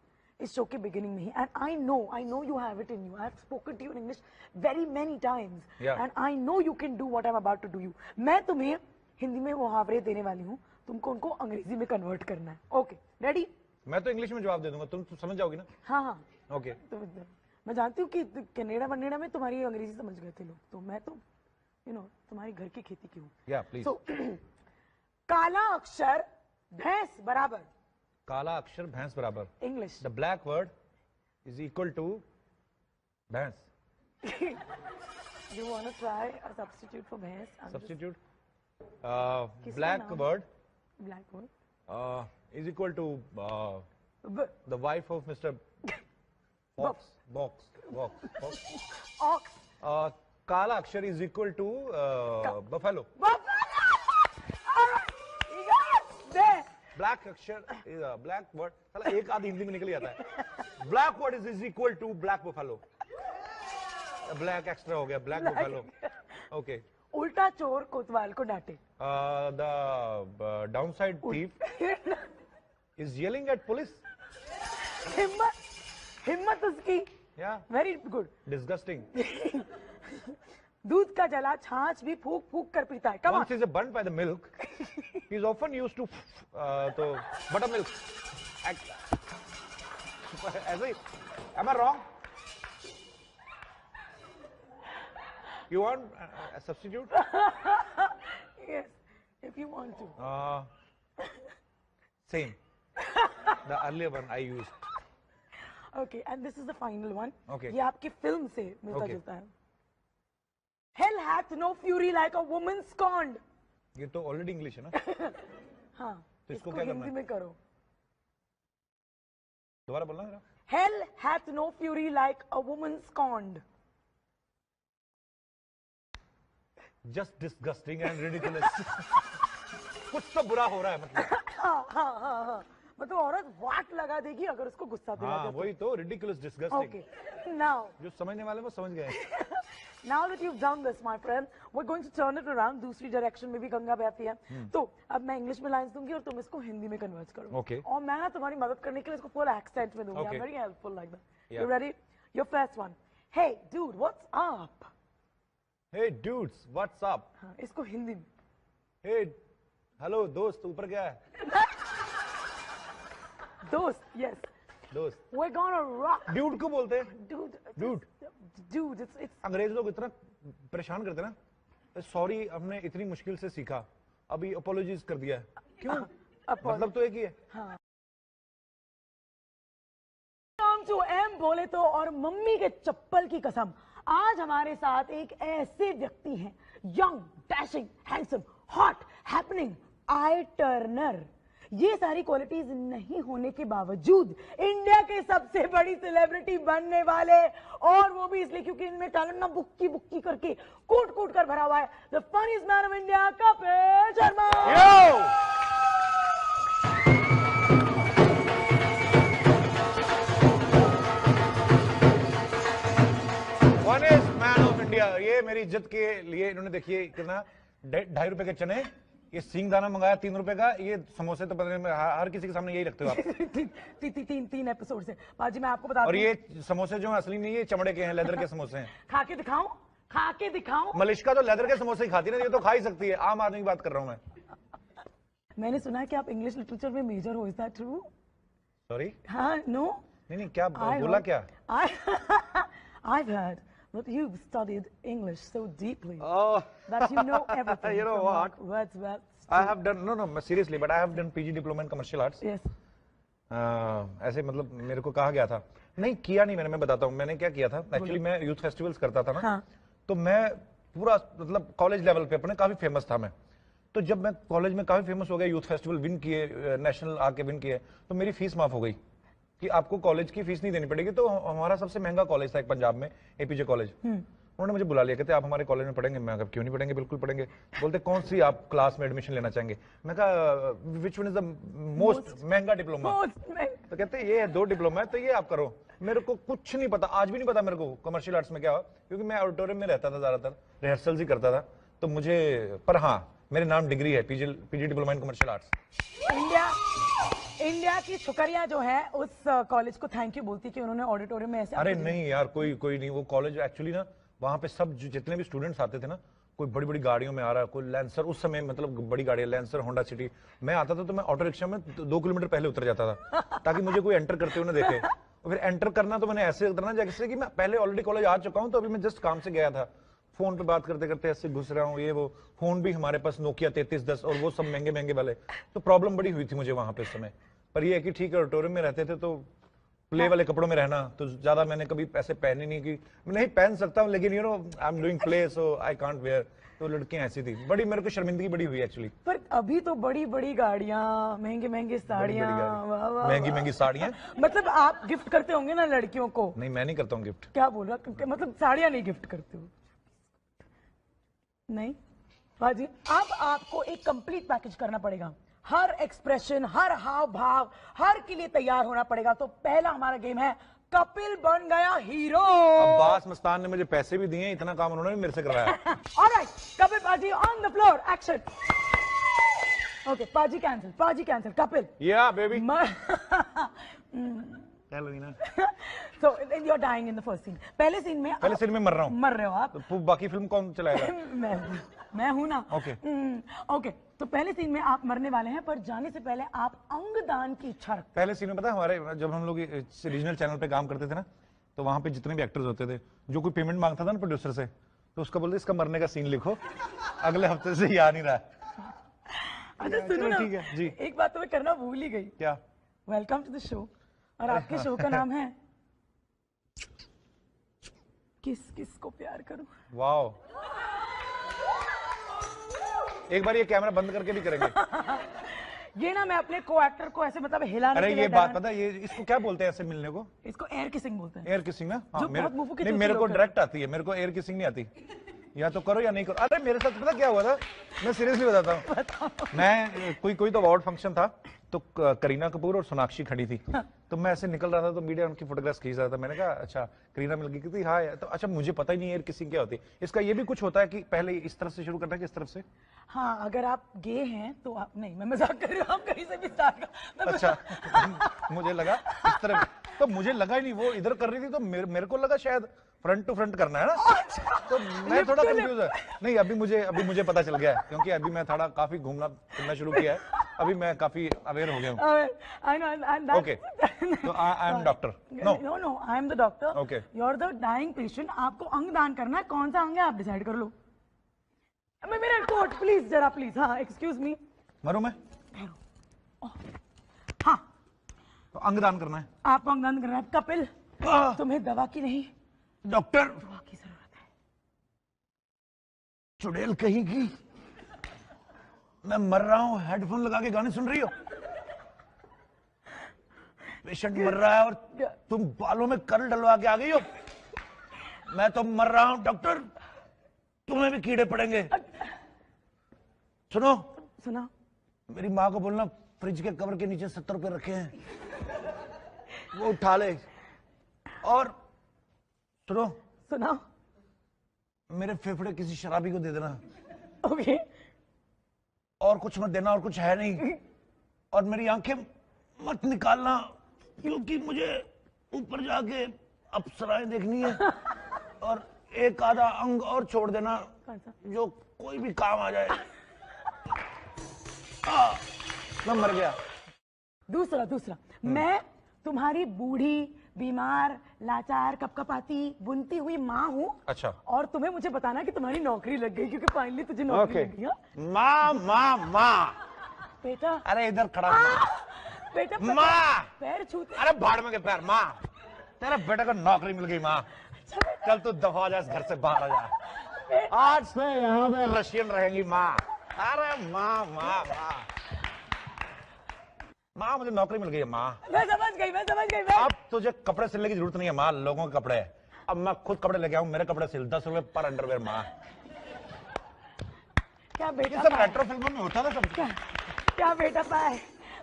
इस शो के बिगिनिंग में ही, and I know you have it in you, I have spoken to you in English very many times, and I know you can do what I am about to do you. मैं तुम्हें हिंदी में मुहावरे देने वाली हूँ, तुमको उनको अंग्रेजी में कन्वर्ट करना है। Okay ready? मैं तो इंग्लिश में जवाब दे दूंगा, तुम समझ जाओगी ना? हाँ ओके। मैं जानती हूँ कि कनाडा वनेडा में तुम्हारी अंग्रेजी समझ गए थे लोग, तो मैं तो तुम्हारी घर की खेती की हूँ। या प्लीज। काला अक्षर भैंस बराबर। काला अक्षर भैंस बराबर। English. The black word is equal to भैंस। You want to try a substitute for भैंस? Substitute. Black word. Black word. Is equal to the wife of Mr. Fox. Ox. Kala Akshar is equal to buffalo. Black Akshar is a black word. साला एक आध हिंदी में निकल जाता है। Black word is equal to black buffalo. Black extra हो गया, black buffalo. Okay. उल्टा चोर कोतवाल को डांटे। The downside thief is yelling at police. हिम्मत उसकी। Yeah. Very good. Disgusting. दूध का जला छाछ भी फूक फूक कर पीता है। Come on. Once he is burnt by the milk, he is often used to buttermilk. Am I wrong? You want a substitute? Yes, if you want to. Same. The earlier one I used. Okay, and this is the final one. Okay. ये आपकी फिल्म से मिलता जुलता है। Hell hath no fury like a woman scorned. ये तो ऑलरेडी इंग्लिश है ना? हाँ, तो इसको क्या करना हिंदी है? में करो। दोबारा बोलना जरा। Hell hath no fury like a woman scorned. Just disgusting and ridiculous. कुछ तो बुरा हो रहा है मतलब। हाँ। मतलब औरत वाट लगा देगी अगर उसको गुस्सा दिला हाँ, दे। वही तो ridiculous, disgusting. Okay, now. जो समझने वाले वो समझ गए। Now that you've done this, my friend, we're going to turn it around. दूसरी डायरेक्शन में भी गंगा बहती है। तो अब मैं इंग्लिश में लाइंस दूंगी और तुम इसको हिंदी में कन्वर्ट करो। Okay. और मैं ना तुम्हारी मदद करने के लिए इसको फुल एक्सेंट में दूंगी। Okay. I'm very helpful like that. Yeah. You ready? Your first one. Hey, dude, what's up? Hey dudes, what's up? हाँ, इसको हिंदी में। Hey, hello दोस्त, ऊपर क्या है? दोस्त, yes. दोस्त। We're gonna rock. Dude को बोलते हैं? Dude. Dude, it's. अंग्रेज लोग इतना परेशान करते हैं ना। सॉरी हमने इतनी मुश्किल से सीखा, अभी अपोलॉजीज कर दिया है। क्यों? मतलब तो एक ही है। हाँ। नाम टू एम बोले तो और मम्मी के चप्पल की कसम, आज हमारे साथ एक ऐसे व्यक्ति हैं, young, dashing, handsome, hot, happening, eye turner. ये सारी क्वालिटीज नहीं होने के बावजूद इंडिया के सबसे बड़ी सेलिब्रिटी बनने वाले, और वो भी इसलिए क्योंकि इनमें टैलेंट ना बुक्की बुक्की करके कूट कूट कर भरा हुआ है। The funniest man of India, Kapil Sharma. Funniest man of India. ये मेरी इज्जत के लिए इन्होंने देखिए कितना, 2.5 रुपए के चने, ये सिंग दाना मंगाया 3 रुपए का, ये समोसे तो पता नहीं हर किसी के सामने यही रखते हो आप। तीन एपिसोड से बाजी मैं आपको बता और ये समोसे जो असली नहीं, ये चमड़े के हैं, लेदर के समोसे हैं। खा के दिखाऊं। मलिश्का तो लेदर के समोसे ही खाती है ना, ये तो खा ही सकती है। आम आदमी की बात कर रहा हूं मैं। मैंने सुना है कि आप इंग्लिश लिटरेचर में मेजर हो, इज दैट ट्रू? सॉरी? हाँ, नो। नहीं क्या बोला क्या? I've heard that you've studied English so deeply Oh, that you know everything. You know from what? Wordsworth. I have done no seriously, but I have done PG diploma in commercial arts. Yes. ऐसे मतलब मेरे को कहा गया था, नहीं किया नहीं मैंने, मैं बताता हूँ मैंने क्या किया था। एक्चुअली मैं यूथ फेस्टिवल्स करता था ना। हाँ. तो मैं पूरा मतलब कॉलेज लेवल पे अपने काफी फेमस था मैं। तो जब मैं कॉलेज में काफी फेमस हो गया, यूथ फेस्टिवल विन किए, नेशनल आके विन किए, तो मेरी फीस माफ हो गई कि आपको कॉलेज की फीस नहीं देनी पड़ेगी। तो हमारा सबसे महंगा कॉलेज था एक पंजाब में, एपीजे कॉलेज। उन्होंने मुझे बुला लिया, कहते आप हमारे कॉलेज में पढ़ेंगे। मैं कहा क्यों नहीं पढ़ेंगे, बिल्कुल पढ़ेंगे। बोलते कौन सी आप क्लास में एडमिशन लेना चाहेंगे? मैं कहा which one is the most महंगा डिप्लोमा? तो कहते ये है 2 डिप्लोमा है, तो ये आप करो। मेरे को कुछ नहीं पता, आज भी नहीं पता मेरे को कमर्शियल आर्ट्स में क्या हो, क्योंकि मैं ऑडिटोरियम में रहता था, ज्यादातर रिहर्सल ही करता था। तो मुझे, पर हाँ मेरे नाम डिग्री है, PG diploma in commercial arts. India की छोकरियां जो है उस कॉलेज को थैंक यू बोलती कि उन्होंने ऑडिटोरियम में ऐसे अरे नहीं यार, कोई नहीं, वो कॉलेज एक्चुअली ना वहाँ पे सब जितने भी स्टूडेंट्स आते थे ना, कोई बड़ी बड़ी गाड़ियों में आ रहा है, कोई लैंसर, उस समय मतलब बड़ी गाड़ी, लैंसर, होंडा सिटी। मैं आता था तो मैं ऑटो रिक्शा में 2 किलोमीटर पहले उतर जाता था ताकि मुझे कोई एंटर करते हुए ना देखे। और फिर एंटर करना तो मैंने ऐसे उतरना जैसे कि मैं पहले ऑलरेडी कॉलेज आ चुका हूँ, तो अभी मैं जस्ट काम से गया था, फोन पे बात करते करते ऐसे घुस रहा हूँ, ये वो। फोन भी हमारे पास नोकिया 3310 और वो सब महंगे महंगे वाले, तो प्रॉब्लम बड़ी हुई थी मुझे वहां पे उस समय। पर ये है कि ठीक है, ऑडिटोरियम में रहते थे तो प्ले वाले कपड़ों में रहना, तो ज्यादा मैंने कभी ऐसे पहने नहीं, कि मैं नहीं पहन सकता हूँ लेकिन you know I am doing play so I can't where. तो लड़कियां ऐसी थी, बड़ी मेरे को शर्मिंदगी बड़ी हुई एक्चुअली। पर अभी तो बड़ी बड़ी गाड़ियां, महंगी महंगी साड़ियां, महंगी महंगी साड़ियां। मतलब आप गिफ्ट करते होंगे ना लड़कियों को? नहीं, मैं नहीं करता हूँ गिफ्ट। क्या बोल रहा, मतलब साड़ियां नहीं गिफ्ट करते हो? नहीं बाजी, अब आपको एक कंप्लीट पैकेज करना पड़ेगा, हर एक्सप्रेशन, हर हाव भाव, हर के लिए तैयार होना पड़ेगा। तो पहला हमारा गेम है कपिल बन गया हीरो। अब्बास मस्तान ने मुझे पैसे भी दिए, इतना काम उन्होंने मेरे से करवाया। Alright, Kapil paaji on the floor, action. Okay, paaji cancel, Kapil. Yeah baby. चलो ना। So you're dying in the first scene. पहले सीन में मर रहा हूँ। मर रहे हो आप। तो बाकी फिल्म कौन चलाएगा? मैं हूं ना। ओके। ओके, तो पहले सीन में आप मरने वाले हैं, पर जाने से पहले आप अंगदान की इच्छा रखते हैं। पहले सीन में पता है, हमारे जब हम लोग रीजनल चैनल पे काम करते थे ना, तो वहां पे जितने भी एक्टर्स होते थे, जो कोई पेमेंट मांगता था ना प्रोड्यूसर से, तो उसका बोलते इसका मरने का सीन लिखो, अगले हफ्ते से याद नहीं रहा। अच्छा सुनो ना, ठीक है जी। एक बात तो मैं करना भूल ही गई। क्या? वेलकम टू द शो, और आपके शो का नाम है किस किस को प्यार करूं। वाओ, एक बार ये कैमरा बंद करके भी करेंगे। ये ना मैं अपने को एक्टर को ऐसे मतलब हिलाने अरे के लिए ये बात पता है, ये इसको क्या बोलते हैं ऐसे मिलने को? इसको एयर किसिंग बोलते हैं। एयर किसिंग ना? हाँ, जो बहुत मुफु के नहीं, मेरे को डायरेक्ट आती है, मेरे को एयर किसिंग नहीं आती। या तो करो या नहीं करो। अरे मेरे साथ पता क्या हुआ था, मैं सीरियसली बताता हूँ। मैं कोई तो अवार्ड फंक्शन था, तो करीना कपूर और सोनाक्षी खड़ी थी, तो मैं ऐसे निकल रहा था, तो मीडिया उनकी फोटोग्राफ्स खींच रहा था। मैंने कहा अच्छा करीना मिल गई थी, हाँ। तो अच्छा, मुझे पता ही नहीं एयर किसिंग क्या होती है। इसका ये भी कुछ होता है कि पहले इस तरफ से शुरू करना है कि इस तरफ से? हाँ, अगर आप गे हैं तो आप नहीं, मैं मजाक कर रही हूँ, आप कहीं से भी स्टार्ट कर। अच्छा मुझे लगा इस तरफ, तो मुझे लगा ही नहीं, वो इधर कर रही थी, तो मेरे को लगा शायद फ्रंट टू फ्रंट करना है ना, तो मैं थोड़ा कंफ्यूज है। नहीं, अभी मुझे पता चल गया है, क्योंकि अभी मैं थोड़ा काफी घूमना फिरना शुरू किया है, अभी मैं काफी अवेयर हो गया हूँ। ओके, तो I am doctor. No, I am the doctor. Okay, you are the dying patient. आपको अंग दान करना है, कौन सा अंग है आप डिसाइड कर लो। मेरा कोट प्लीज, जरा प्लीज। हाँ, एक्सक्यूज मी। मरूं मैं? हाँ, तो अंगदान करना है। आपको अंगदान करना है। कपिल, तुम्हें दवा की नहीं, डॉक्टर दवा की जरूरत है। चुड़ैल कहीं की, मैं मर रहा हूं, हेडफोन लगा के गाने सुन रही हो? पेशेंट मर रहा है और तुम बालों में कर्ल डलवा के आ गई हो। मैं तो मर रहा हूं डॉक्टर, तुम्हें भी कीड़े पड़ेंगे। सुनो, सुना, मेरी माँ को बोलना फ्रिज के कवर के नीचे 70 रुपए रखे हैं, वो उठा ले। और सुनो, सुना, मेरे फेफड़े किसी शराबी को दे देना। ओके। और कुछ मत देना, और कुछ है नहीं। और मेरी आंखें मत निकालना, क्योंकि मुझे ऊपर जाके अप्सराएं देखनी है। और एक आधा अंग और छोड़ देना, जो कोई भी काम आ जाए। मैं मर गया। दूसरा, मैं तुम्हारी बूढ़ी, बीमार, लाचार, कपकपाती, बुनती हुई माँ हूँ। अच्छा। और तुम्हें मुझे बताना कि तुम्हारी नौकरी लग गई, क्योंकि फाइनली तुझे नौकरी लग गई। माँ बेटा, अरे इधर खड़ा। बेटा, माँ, पैर छूते। अरे भाड़ में के पैर। माँ, तेरा बेटा को नौकरी मिल गई। माँ, चल तू दफा हो जा, इस घर से बाहर आ जा। आज से यहाँ पे रशियन रहेंगी। माँ, अरे माँ, मुझे नौकरी मिल गई है। माँ, मैं समझ गई। अब तुझे कपड़े सिलने की जरूरत नहीं है। माँ, लोगों के कपड़े है, अब मैं खुद कपड़े लेके आऊं। मेरे कपड़े सिल 10 रुपए पर अंडरवेयर। माँ, क्या बेटा, सब रेट्रो फिल्मों में होता था सब। क्या बेटा पाए,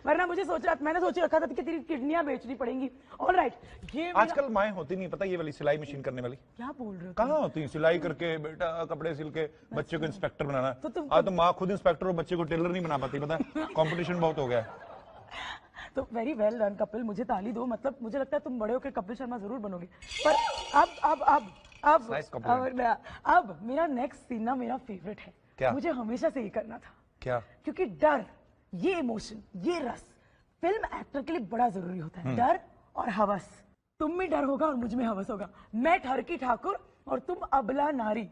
वरना मैंने सोच रखा था कि तेरी किडनियां बेचनी पड़ेंगी। ऑलराइट, ये आजकल माएँ होती नहीं, पता ये वाली सिलाई मशीन करने वाली। क्या बोल रहे हो? कहाँ होती? सिलाई करके बेटा कपड़े सिल के बच्चे को इंस्पेक्टर बनाना। तो आज तो माँ खुद इंस्पेक्टर और बच्चे को टेलर नहीं बना पाती, पता? कंपटीशन बहुत हो गया। तो वेरी वेल डन कपिल, मुझे ताली दो। मतलब मुझे लगता है तुम बड़े होकर कपिल शर्मा जरूर बनोगे। पर Nice compliment. अब मेरा नेक्स्ट सीन ना मेरा फेवरेट है। क्या? मुझे हमेशा से ये करना था। क्या? क्योंकि डर, ये इमोशन, ये रस फिल्म एक्टर के लिए बड़ा जरूरी होता है। डर और हवस। तुम में डर होगा और मुझ में हवस होगा। मैं ठरकी ठाकुर और तुम अबला नारी।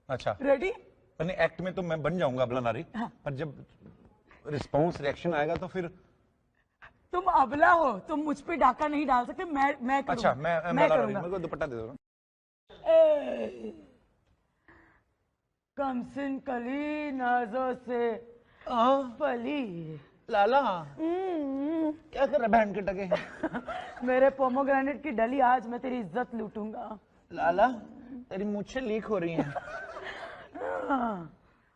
अच्छा, रेडी? एक्ट में तो मैं बन जाऊंगा अबला नारी। हाँ। पर जब रिस्पॉन्स रिएक्शन आएगा तो फिर तुम अबला हो, तुम मुझ पे डाका नहीं डाल सकते। मैं करूंगा। अच्छा, मैं मैं अबला नारी, करूंगा। मेरे को दुपट्टा दे दो। कमसिन कली नाजों से पली। लाला क्या कर रहा बहन के टके? मेरे पोमोग्रेनेट की डली, आज मैं तेरी इज्जत लूटूंगा। लाला तेरी मुझसे लीक हो रही है।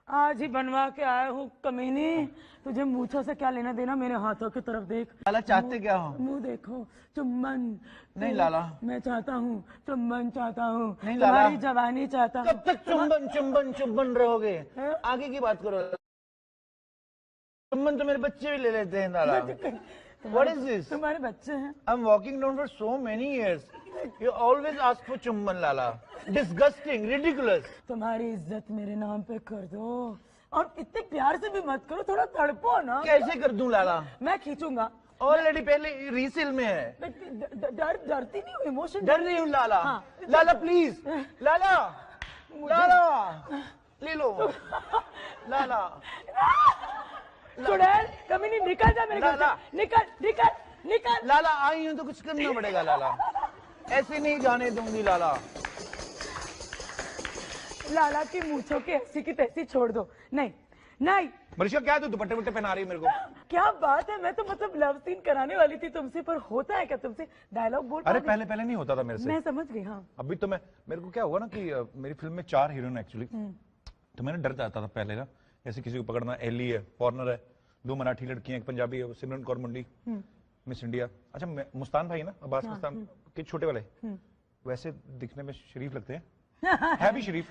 आज ही बनवा के आया हूँ कमीनी। तुझे मूछों से क्या लेना देना, मेरे हाथों की तरफ देख। लाला चाहते क्या हो? मुंह देखो, चुम्बन। नहीं लाला, मैं चाहता हूँ चुम्बन, चाहता हूँ नहीं लाला, तुम्हारी जवानी चाहता हूँ। कब तक चुम्बन चुम्बन चुम्बन रहोगे? आगे की बात करो। चुम्बन तो मेरे बच्चे भी ले लेते हैं लाला। What is this? तुम्हारे बच्चे हैं। I'm walking down for so many years. You always ask for चुम्बन लाला। Disgusting, ridiculous. तुम्हारी इज्जत मेरे नाम पे कर दो, और इतने प्यार से भी मत करो, थोड़ा तड़पो ना। कैसे कर दूं लाला? मैं खींचूंगा। ऑलरेडी पहले रीसेल में है। डरती नहीं हूँ, इमोशन डर रही हूँ लाला। हाँ। लाला प्लीज, लाला लाला ले लो लाला। चुड़ैल कमीनी, निकल जा मेरे घर से। निकल निकल निकल। लाला आई हूँ तो कुछ करना पड़ेगा लाला, ऐसे नहीं जाने दूंगी लाला। लाला की मूछों की ऐसी की तैसी छोड़ दो। नहीं नहीं। मनीषा क्या तू दुपट्टे वट्टे पहना रही है मेरे को? क्या बात है, मैं तो मतलब लव सीन कराने वाली थी तुमसे, पर होता है क्या तुमसे? डायलॉग बोल अरे पाओगे? पहले नहीं होता था मेरे से। मैं समझ गई। हाँ, अभी तो मेरे को क्या हुआ ना कि मेरी फिल्म में 4 हीरोइन एक्चुअली, तो मैंने डर जाता था पहले ना, ऐसे किसी को पकड़ना। एली है, फॉरनर है, 2 मराठी लड़कियां, एक पंजाबी है, सिमरन कौर मुंडी, मिस इंडिया। अच्छा, मुस्तान भाई है ना, अब्बास मुस्तान के छोटे वाले, वैसे दिखने में शरीफ लगते हैं, है भी शरीफ।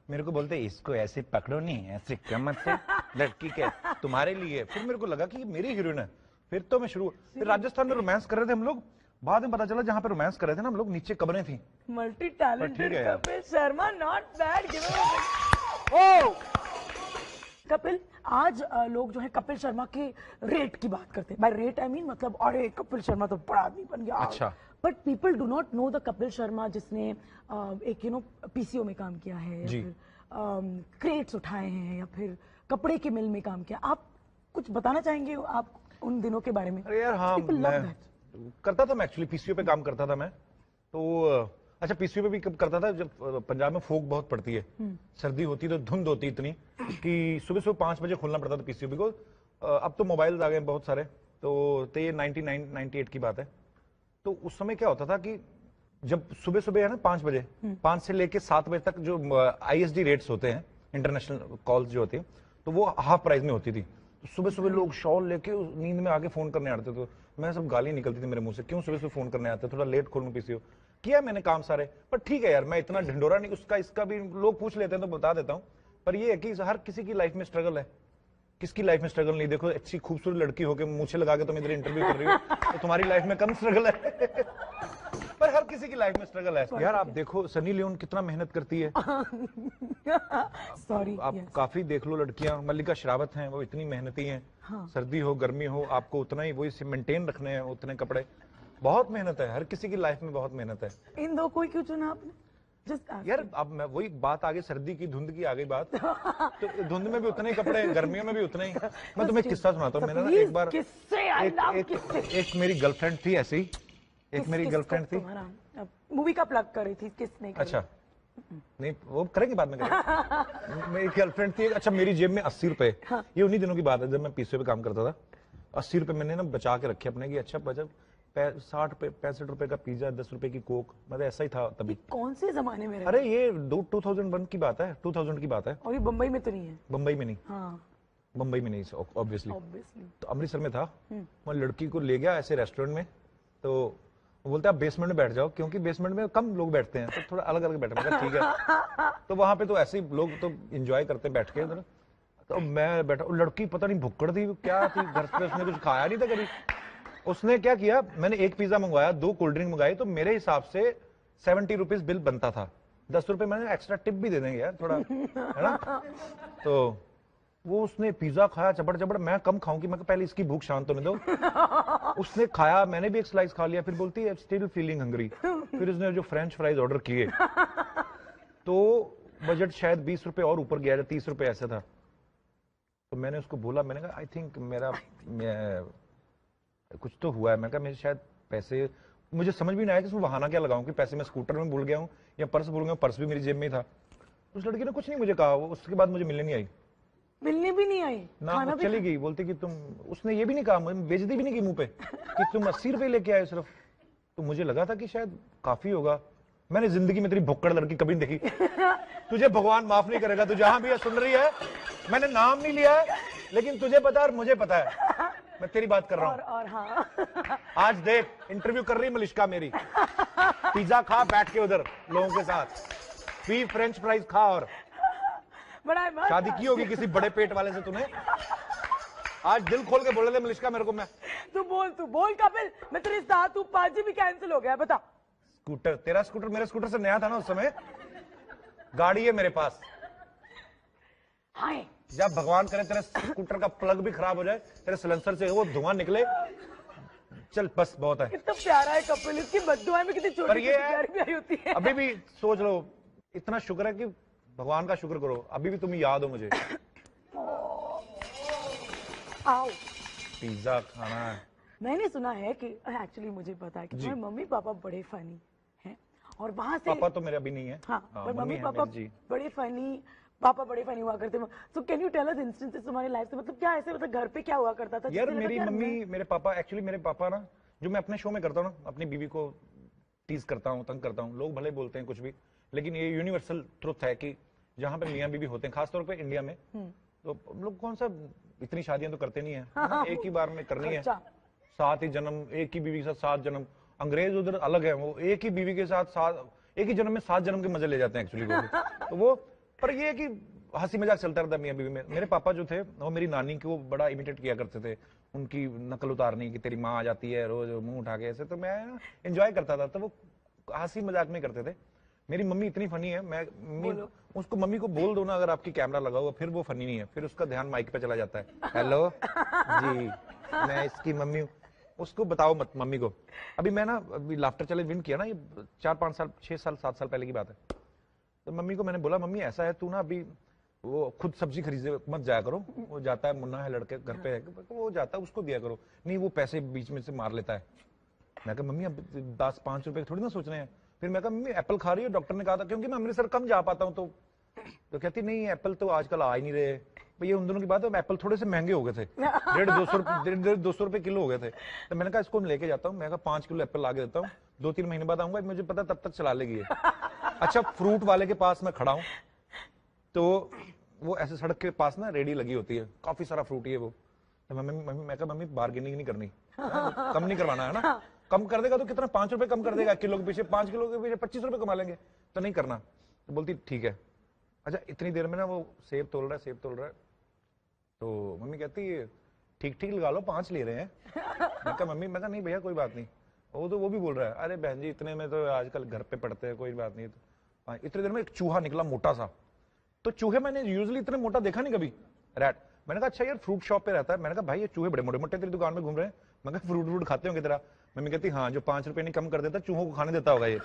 मेरे को बोलते इसको ऐसे पकड़ो नहीं, ऐसे कमर से लड़की के तुम्हारे लिए। फिर मेरे को लगा कि ये मेरी हीरोइन है। फिर तो मैं फिर राजस्थान में रोमांस कर रहे थे हम लोग। बाद में पता चला जहाँ पे रोमांस कर रहे थे ना हम लोग, नीचे कब्रें थी। Multi talented Kapil Sharma, not bad. Kapil, आज लोग जो है कपिल शर्मा के रेट की बात करते हैं। बाय रेट आई मीन मतलब, अरे कपिल शर्मा तो बड़ा आदमी बन गया। अच्छा। But people do not know the Kapil Sharma जिसने एक पीसीओ में काम किया है, या फिर क्रेट्स उठाए हैं, या फिर कपड़े के मिल में काम किया। आप कुछ बताना चाहेंगे आप उन दिनों के बारे में? अरे यार हाँ, मैं करता था, मैं एक्चुअली पीसीओ पे काम करता था मैं तो। अच्छा, पीसीओ पे भी कब करता था जब पंजाब में फोग बहुत पड़ती है, सर्दी होती तो धुंध होती इतनी कि सुबह 5 बजे खोलना पड़ता था पीसीओ को। अब तो मोबाइल आ गए बहुत सारे, तो ये 99-98 की बात है। तो उस समय क्या होता था कि जब सुबह है ना 5 बजे, 5 से लेके 7 बजे तक जो आईएसडी रेट्स होते हैं, इंटरनेशनल कॉल्स जो होती है, तो वो हाफ प्राइस में होती थी। तो सुबह लोग शॉल लेके नींद में आके फोन करने आते थे। मैं सब गाली निकलती थी मेरे मुंह से, क्यों सुबह फोन करने आते, थोड़ा लेट खोलूं पीसीओ। किया मैंने काम सारे, पर ठीक है यार, मैं इतना ढिंडोरा नहीं, उसका इसका भी लोग पूछ लेते हैं तो बता देता हूं। पर ये है कि हर किसी की लाइफ में स्ट्रगल है, किसकी लाइफ में स्ट्रगल नहीं। देखो, अच्छी खूबसूरत लड़की होके मूछे लगा के तुम इधर इंटरव्यू कर रही हो, तो तुम्हारी लाइफ में कम स्ट्रगल है। पर हर किसी की लाइफ में स्ट्रगल है यार। आप देखो सनी लियोन कितना मेहनत करती है। सॉरी, आप काफी देख लो लड़कियां, मल्लिका शेरावत हैं, वो इतनी मेहनती हैं। सर्दी हो गर्मी हो, आपको उतना ही वही मेंटेन रखने हैं, उतने कपड़े। बहुत मेहनत है, हर किसी की लाइफ में बहुत मेहनत है। इन दो कोई क्यों चुना आपने? यार अब मैं वही बात आगे, सर्दी की धुंध की आ गई बात। तो धुंध में भी उतने ही कपड़े, गर्मियों में भी उतने ही। मैं तुम्हें किस्सा सुनाता हूँ। मैंने ना एक बार एक मेरी गर्लफ्रेंड थी ऐसी ही, एक मेरी गर्लफ्रेंड थी, मूवी का प्लग कर रही थी, किसने? अच्छा नहीं, वो करेंगे बाद में करेंगे। मेरी गर्लफ्रेंड थी। अच्छा, मेरी जेब में 80 रुपए, ये उन्हीं दिनों की बात है जब मैं पीसीओ पे काम करता था। 80 रुपए मैंने ना बचा के रखे अपने की। अच्छा बचा 60-65 रुपए का पिज्जा, 10 रुपए की कोक, मतलब ऐसा ही था तभी। कौन से जमाने में? अरे ये 2001 की बात है, 2000 की बात है। और ये बम्बई में तो नहीं है? बम्बई में नहीं। हाँ, बम्बई में नहीं, ऑब्वियसली। तो अमृतसर में था। मैं लड़की को ले गया ऐसे रेस्टोरेंट में, तो वो बोलते आप बेसमेंट में बैठ जाओ, क्योंकि बेसमेंट में कम लोग बैठते हैं, तो थोड़ा अलग अलग बैठे। मगर ठीक है। तो वहां पे तो ऐसे ही लोग तो एंजॉय करते हैं बैठ के उधर। तो मैं बैठा, लड़की पता नहीं भुक्कड़ थी क्या थी, घर पे उसने कुछ खाया नहीं था कभी। उसने क्या किया, मैंने एक पिज्जा मंगवाया, 2 कोल्ड ड्रिंक मंगाई, तो मेरे हिसाब से 70 रुपीज बिल बनता था। 10 रुपए मैंने एक्स्ट्रा टिप भी दे देंगे यार थोड़ा, है ना। तो वो उसने पिज्जा खाया चबड़ चबड़, मैं कम खाऊंगी, मैं पहले इसकी भूख शांत होने दो। उसने खाया, मैंने भी एक स्लाइस खा लिया, फिर बोलती है स्टिल फीलिंग हंग्री। फिर उसने जो फ्रेंच फ्राइज ऑर्डर किए तो बजट शायद 20 रुपए और ऊपर गया, 30 रुपए ऐसा था। तो मैंने उसको बोला, मैंने कहा आई थिंक कुछ तो हुआ है। मैं कहा मेरे शायद पैसे, मुझे समझ भी नहीं आया कि इसमें बहाना क्या लगाऊं कि पैसे मैं स्कूटर में भूल गया हूं या पर्स भूल गया हूं, पर्स भी मेरी जेब में ही था। उस लड़की ने कुछ नहीं मुझे कहा, उसके बाद मुझे मिलने नहीं आई, मिलने भी नहीं आई ना वो चली गई। बोलती कि तुम, उसने ये भी नहीं कहा, बेइज्जती भी नहीं की मुंह पे कि तुम 80 रुपए लेके आए सिर्फ। तो मुझे लगा था कि शायद काफी होगा। मैंने जिंदगी में तेरी भुक्कड़ लड़की कभी नहीं देखी। तुझे भगवान माफ नहीं करेगा, तू जहां भी है सुन रही है, मैंने नाम नहीं लिया है, लेकिन तुझे पता है और मुझे पता है, मैं तेरी बात कर रहा हूँ। और हाँ आज देख इंटरव्यू कर रही मलिश्का मेरी, पिज्जा खा बैठ के उधर लोगों के साथ, पी फ्रेंच फ्राइज खा, और बड़ा शादी की होगी किसी बड़े पेट वाले से तूने। आज दिल खोल के बोले थे मलिश्का मेरे को। मैं तू बोल कपिल, मैं तेरे साथ हूँ, पाजी भी कैंसिल हो गया, बता। स्कूटर, तेरा स्कूटर मेरे स्कूटर से नया था ना उस समय, गाड़ी है मेरे पास। हाय जब भगवान करे तेरे स्कूटर का प्लग भी खराब हो जाए, तेरे सिलेंसर से वो धुआं निकले, चल बस बहुत है। कितना प्यारा है कपिल, इसकी बद्दुआएं में कितनी पर छोटी ये छोटी प्यारी प्यारी होती है। अभी भी सोच लो, इतना शुक्र है कि भगवान का शुक्र करो, अभी भी तुम याद हो मुझे। आओ, पिज्जा खाना है। मैंने सुना है कि एक्चुअली मुझे पता है कि तुम्हारे मम्मी पापा बड़े फनी हैं, और वहां से पापा तो मेरे अभी नहीं है। हाँ, पर मम्मी है पापा मेरी जी। बड़े फनी, पापा बड़े फनी हुआ करते। So can you tell us instances तुम्हारी लाइफ से, मतलब क्या ऐसे, मतलब घर पे क्या हुआ करता था यार जिससे लगा मेरी कि यार मम्मी, मेरे पापा, एक्चुअली मेरे पापा ना, जो मैं अपने शो में करता हूँ ना, अपनी बीवी को टीज करता हूँ, तंग करता हूँ, लोग भले बोलते हैं कुछ भी, लेकिन ये यूनिवर्सल ट्रुथ है कि जहां पे मियाँ बीवी होते हैं, खासतौर पे इंडिया में, तो हम लोग कौन सा इतनी शादियां तो करते नहीं है, है ना? एक ही बार में करनी है, खर्चा। 7 ही जन्म, एक ही बीवी के साथ 7 जन्म। अंग्रेज उधर अलग है, वो एक ही बीवी के साथ 7, एक ही जन्म में 7 जन्म के मजे ले जाते हैं एक्चुअली वो। तो वो, पर ये है कि हंसी मजाक चलता रहता है मियाँ बीवी में। मेरे पापा जो थे वो मेरी नानी को बड़ा इमिटेट किया करते थे, उनकी नकल उतारनी कि तेरी माँ आ जाती है रोज मुंह उठा के ऐसे, तो मैं एंजॉय करता था, तो वो हंसी मजाक में करते थे। मेरी मम्मी इतनी फनी है, मैं उसको, मम्मी को बोल दो ना अगर आपकी कैमरा लगा हुआ, फिर वो फनी नहीं है, फिर उसका ध्यान माइक पे चला जाता है। हेलो जी, मैं इसकी मम्मी हूँ, उसको बताओ मत मम्मी को। अभी मैं ना, अभी लाफ्टर चैलेंज विन किया ना, ये 4-5 साल, 6 साल 7 साल पहले की बात है। तो मम्मी को मैंने बोला, मम्मी ऐसा है, तू ना अभी वो खुद सब्जी खरीदे मत जाया करो, वो जाता है, मुन्ना है लड़के घर पे है, वो जाता है, उसको दिया करो। नहीं वो पैसे बीच में से मार लेता है। मैं कहा मम्मी अब 10-5 रुपए थोड़ी ना सोच रहे हैं। फिर मैं कहा मम्मी एप्पल खा रही हो, डॉक्टर ने कहा था, क्योंकि मैं अमृतसर कम जा पाता हूँ, तो कहती नहीं एप्पल तो आजकल आ ही नहीं रहे। भैया उन दोनों की बात है, एप्पल थोड़े से महंगे हो गए थे, 150-200 रुपए किलो हो गए थे। तो मैंने कहा इसको लेके जाता हूँ, मैं कहा 5 किलो एप्पल लाके देता हूँ, 2-3 महीने बाद आऊंगा, मुझे पता तब तक चला लेगी ये। अच्छा फ्रूट वाले के पास मैं खड़ा हूँ, तो वो ऐसे सड़क के पास ना रेडी लगी होती है, काफी सारा फ्रूट ही है वो। तो मैं कहा मम्मी बार्गेनिंग नहीं करनी, कम नहीं करवाना है ना, कम कर देगा तो कितना, 5 रुपए कम कर देगा किलो के पीछे, 5 किलो के पीछे 25 रुपए कमा लेंगे, तो नहीं करना। तो बोलती ठीक है। अच्छा इतनी देर में ना वो सेब तोल रहा है, तो मम्मी कहती है ठीक ठीक लगा लो, 5 ले रहे हैं। मैं कहा मम्मी, मैं कहा नहीं भैया कोई बात नहीं। वो भी बोल रहा है, अरे बहन जी इतने में तो आजकल घर पे पड़ते हैं, कोई बात नहीं। तो इतनी देर में एक चूहा निकला मोटा सा, तो चूहे मैंने यूजुअली इतने मोटा देखा नहीं कभी, रैट। मैंने कहा अच्छा यार फ्रूट शॉप पे रहता है, मैंने कहा भाई ये चूहे बड़े मोटे मोटे तेरी दुकान में घूम रहे हैं। मैं कहा फ्रूट खाते होंगे तेरा। मम्मी कहती हाँ, जो 5 रुपए नहीं कम कर देता चूहों को खाने देता होगा ये।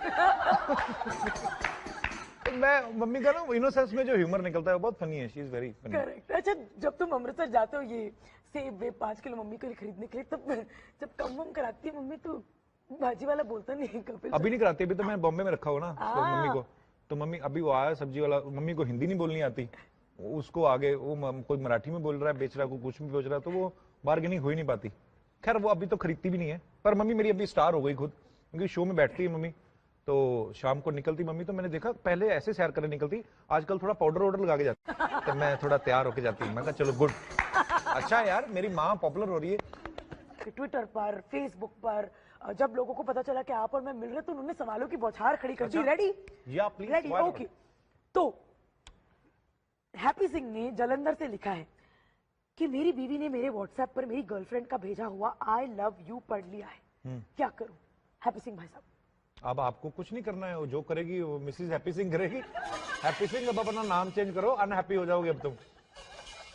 तो मैं, मम्मी का ना इनोसेंस में जो ह्यूमर निकलता है वो बहुत फनी है, she is very funny. Correct. अच्छा जब तुम अमृतसर जाते हो ये सेब वेब 5 किलो मम्मी के लिए खरीदने के लिए, तब जब कम कराती है मम्मी, तो भाजी वाला बोलता नहीं कपिल? अभी नहीं कराती, अभी तो मैं बॉम्बे में रखा हुआ ना तो मम्मी को। तो मम्मी अभी वो आया सब्जी वाला, मम्मी को हिंदी नहीं बोलनी आती, उसको आगे वो कोई मराठी में बोल रहा है, बेच रहा है, कोई कुछ भी बेच रहा है, तो वो बार्गेनिंग हो ही नहीं पाती। खैर वो अभी तो खरीदती भी नहीं है, पर मम्मी मेरी अभी स्टार हो गई खुद, क्योंकि शो में बैठती है मम्मी, तो शाम को निकलती मम्मी, तो मैंने देखा पहले ऐसे सैर करने निकलती, आजकल थोड़ा पाउडर वाउडर लगा के जाती, तो मैं थोड़ा तैयार होके जाती हूँ। मैं कहा चलो गुड, अच्छा यार मेरी माँ पॉपुलर हो रही है। ट्विटर पर, फेसबुक पर जब लोगों को पता चला कि आप और मैं मिल रहे, तो उन्होंने सवालों की बौछार खड़ी कर दी। रेडी? या प्लीज। Ready, okay. तो हैप्पी सिंह ने जलंधर से लिखा है कि मेरी बीवी ने मेरे व्हाट्सएप पर मेरी गर्लफ्रेंड का भेजा हुआ आई लव यू पढ़ लिया है, क्या करूं? हैप्पी सिंह भाई साहब। अब आपको कुछ नहीं करना है, वो जो करेगी वो मिसेस हैप्पी सिंह करेगी। हैप्पी सिंह, अब अपना नाम चेंज करो, अनहैप्पी हो जाओगे अब तुम।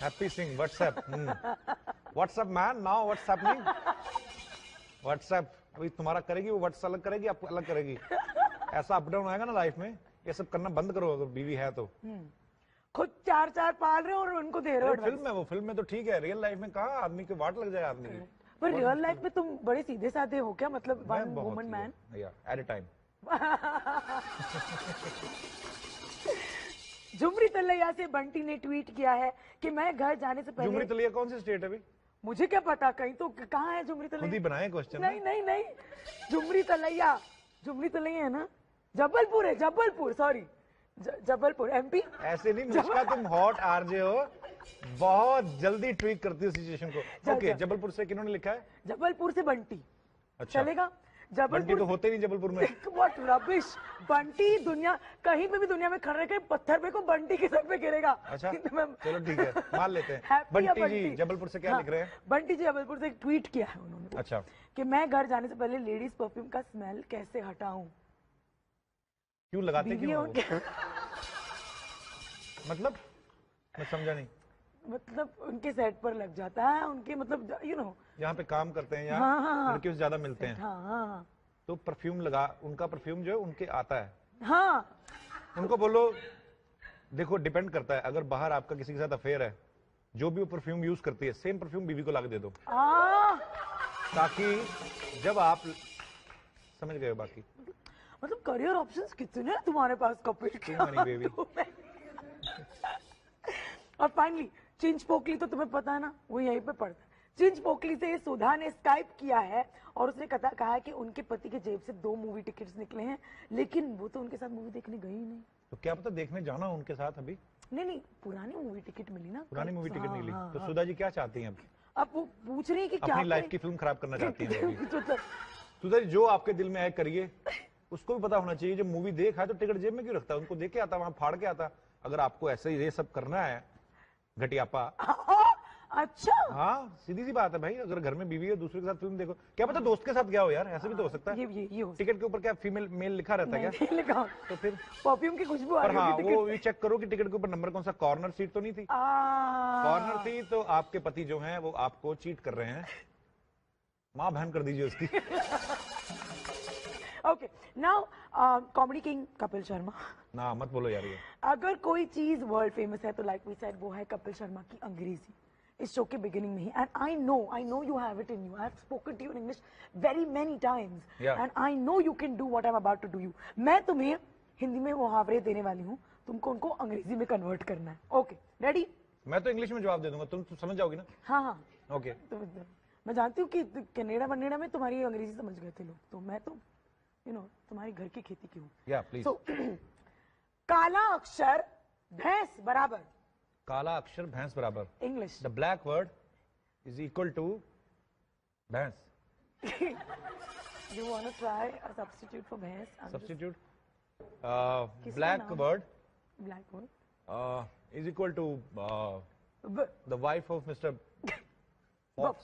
Happy Singh WhatsApp, WhatsApp man now WhatsApp नहीं, व्हाट्सएप अभी तुम्हारा करेगी, वो व्हाट्सएप अलग करेगी, आपको अलग करेगी। ऐसा अप डाउन आएगा ना लाइफ में, ये सब करना बंद करो अगर बीवी है तो। खुद 4 पाल रहे हो और उनको दे रहे हो। फिल्म है वो, फिल्म में तो ठीक है, रियल लाइफ में कहाँ आदमी के वाट लग जाए आदमी की। पर रियल लाइफ में तुम बड़े सीधे साधे हो क्या? मतलब one woman man at a time. Jhumri Telaiya से बंटी ने ट्वीट किया है कि मैं घर जाने से पहले। झुमरी तलैया कौन सी स्टेट है अभी? मुझे क्या पता, कहीं तो कहाँ है झुमरी तलैया? खुद ही बनाए क्वेश्चन। नहीं नहीं नहीं, झुमरी तलैया, झुमरी तलैया है ना, जबलपुर है, जबलपुर, सॉरी जबलपुर, एमपी। ऐसे नहीं मुस्का, तुम हॉट आरजे हो, बहुत जल्दी ट्वीट करती हो सिचुएशन को। ओके, जबलपुर से किन्होंने लिखा है? जबलपुर से बंटी। अच्छा, चलेगा? बंटी तो होते नहीं जबलपुर में। व्हाट रबिश, बंटी दुनिया कहीं पे भी दुनिया में खड़े के पत्थर पे को बंटी के सर पे गिरेगा। अच्छा चलो ठीक है, मान लेते हैं। बंटी जी जबलपुर से क्या लिख रहे हैं? बंटी जी जबलपुर से एक ट्वीट किया है उन्होंने। अच्छा, कि मैं घर जाने से पहले लेडीज परफ्यूम का स्मेल कैसे हटाऊं? क्यों लगाते क्यों? मतलब मैं समझा नहीं। मतलब उनके सेट पर लग जाता है, उनके मतलब यू नो यहाँ पे काम करते हैं, हाँ, यहाँ हाँ, लड़कियों से ज्यादा मिलते हैं, हाँ, तो परफ्यूम लगा, उनका परफ्यूम जो है उनके आता है। हाँ, उनको बोलो, देखो डिपेंड करता है, अगर बाहर आपका किसी के साथ अफेयर है, जो भी वो परफ्यूम यूज करती है सेम परफ्यूम बीवी को ला के दे दो, ताकि जब आप समझ गए। बाकी मतलब करियर ऑप्शंस कितने हैं तुम्हारे पास कपिल के? बेबी। और फाइनली चिंच पोकली तो तुम्हें पता है ना, वो यहीं पे पड़ता है। चिंच पोकली से सुधा ने स्काइप किया है और उसने कहा है कि उनके पति के जेब से 2 मूवी टिकट्स निकले हैं, लेकिन वो तो उनके साथ मूवी देखने गई ही नहीं। तो क्या पता देखने जाना उनके साथ अभी? नहीं, पुरानी मूवी टिकट मिली ना, पुरानी मूवी टिकट मिली। तो सुधा जी क्या चाहती हैं अब वो पूछ रही है कि क्या अपनी लाइफ की फिल्म खराब करना चाहती हैं? तो सुधा जी जो आपके दिल में आए करिए, उसको भी पता होना चाहिए, जब मूवी देखा है तो टिकट जेब में क्यों रखता है? उनको देख के आता, वहां फाड़ के आता। अगर आपको ऐसे ही ये सब करना है घटियापा। अच्छा, हाँ सीधी सी बात है भाई, अगर घर में बीवी है दूसरे के साथ फिल्म देखो, क्या पता दोस्त के साथ गया हो यार, ऐसे भी तो हो सकता है। ये हो टिकट के ऊपर क्या फीमेल मेल लिखा रहता है क्या? लिखा तो फिर परफ्यूम की खुशबू आ पर रही हाँ, होगी वो चेक करो कि टिकट के ऊपर नंबर कौन सा, कॉर्नर सीट तो नहीं थी? कॉर्नर थी तो आपके पति जो हैं वो आपको चीट कर रहे हैं। माँ बहन कर दीजिए उसकी। Okay, now comedy king Kapil Sharma. ना मत बोलो यार ये। अगर कोई चीज वर्ल्ड फेमस है तो लाइक वी सेड वो है कपिल शर्मा की अंग्रेजी। इस शो के बिगिनिंग में ही, and I know you have it in you, I have spoken to you in English very many times, and I know you can do what I am about to do you. मैं तुम्हें हिंदी में मुहावरे देने वाली हूँ, तुमको उनको अंग्रेजी में कन्वर्ट करना है। Okay ready? मैं तो इंग्लिश में जवाब दे दूंगा, तुम समझ जाओगी ना? हाँ ओके। मैं जानती हूँ कि कनेडा वनेडा में तुम्हारी अंग्रेजी समझ गए थे लोग, तो मैं तो तुम्हारी घर की खेती की हूँ। या प्लीज। काला अक्षर भैंस बराबर। काला अक्षर भैंस बराबर। English. The black word is equal to भैंस। You want to try a substitute for भैंस? Substitute. Black word. Black word. Is equal to the wife of Mr. Box.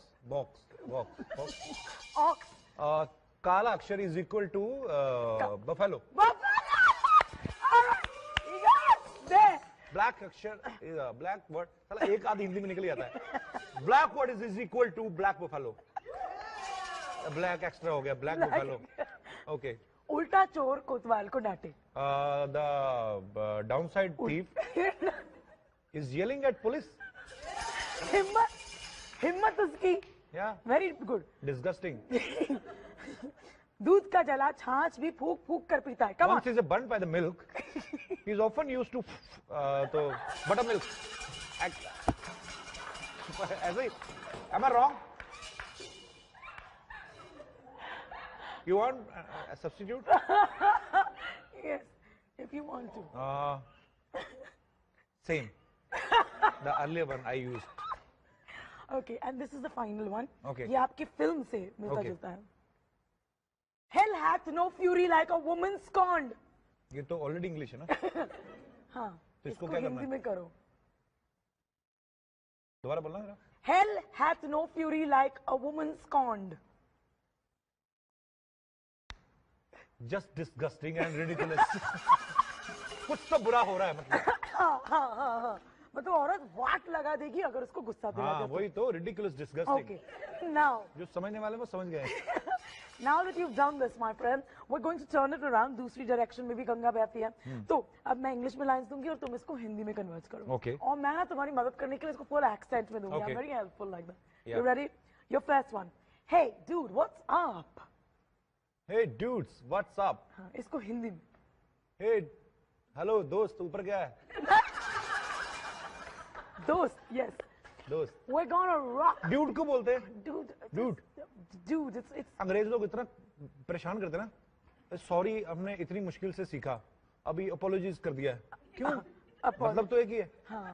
Ox. काला अक्षर is equal to buffalo. Black अक्षर ब्लैक वर्ड, साला एक आध हिंदी में निकल जाता है। Black word is equal to black buffalo. Black extra हो गया, ब्लैक बफेलो। ओके। उल्टा चोर कोतवाल को डांटे। The downside thief is yelling at police. हिम्मत उसकी। या वेरी गुड। डिस्गस्टिंग। दूध का जला छाछ भी फूक फूक कर पीता है। Come on. Once is burnt by the milk, he is often used to तो buttermilk. ऐसे ही, am I wrong? You want a substitute? Yes, if you want to. Same. The earlier one I used. Okay, and this is the final one. Okay. ये आपकी फिल्म से मिलता Okay. जुलता है। Hell hath no fury like a woman scorned. ये तो ऑलरेडी इंग्लिश है ना? हाँ, तो इसको क्या करना हिंदी है? में करो। दोबारा बोलना जरा। Hell hath no fury like a woman scorned. Just disgusting and ridiculous. कुछ तो बुरा हो रहा है मतलब। हाँ मतलब औरत वाट लगा देगी अगर उसको गुस्सा दिला हाँ दे वही तो रिडिकुलस डिस्गस्टिंग। Okay, now जो समझने वाले वो समझ गए। now that you've done this, my friend, we're going to turn it around. दूसरी डायरेक्शन में भी गंगा बहती है। तो अब मैं इंग्लिश में लाइंस दूंगी और तुम इसको हिंदी में कन्वर्ट करो। Okay. और मैं ना तुम्हारी मदद करने के लिए इसको फुल एक्सेंट में दूंगी। Okay. I'm very helpful like that. Yeah. You ready? Your first one. Hey, dude, what's up? Hey dudes, what's up? हाँ, इसको हिंदी में। Hey, हेलो दोस्त, ऊपर क्या है? दोस्त, yes. दोस्त। We're gonna rock. ड्यूड को बोलते हैं। Dude. Dude. Dude, it's अंग्रेज लोग इतना परेशान करते हैं ना। सॉरी हमने इतनी मुश्किल से सीखा, अभी अपोलॉजीज कर दिया है। क्यों? मतलब तो एक ही है। हाँ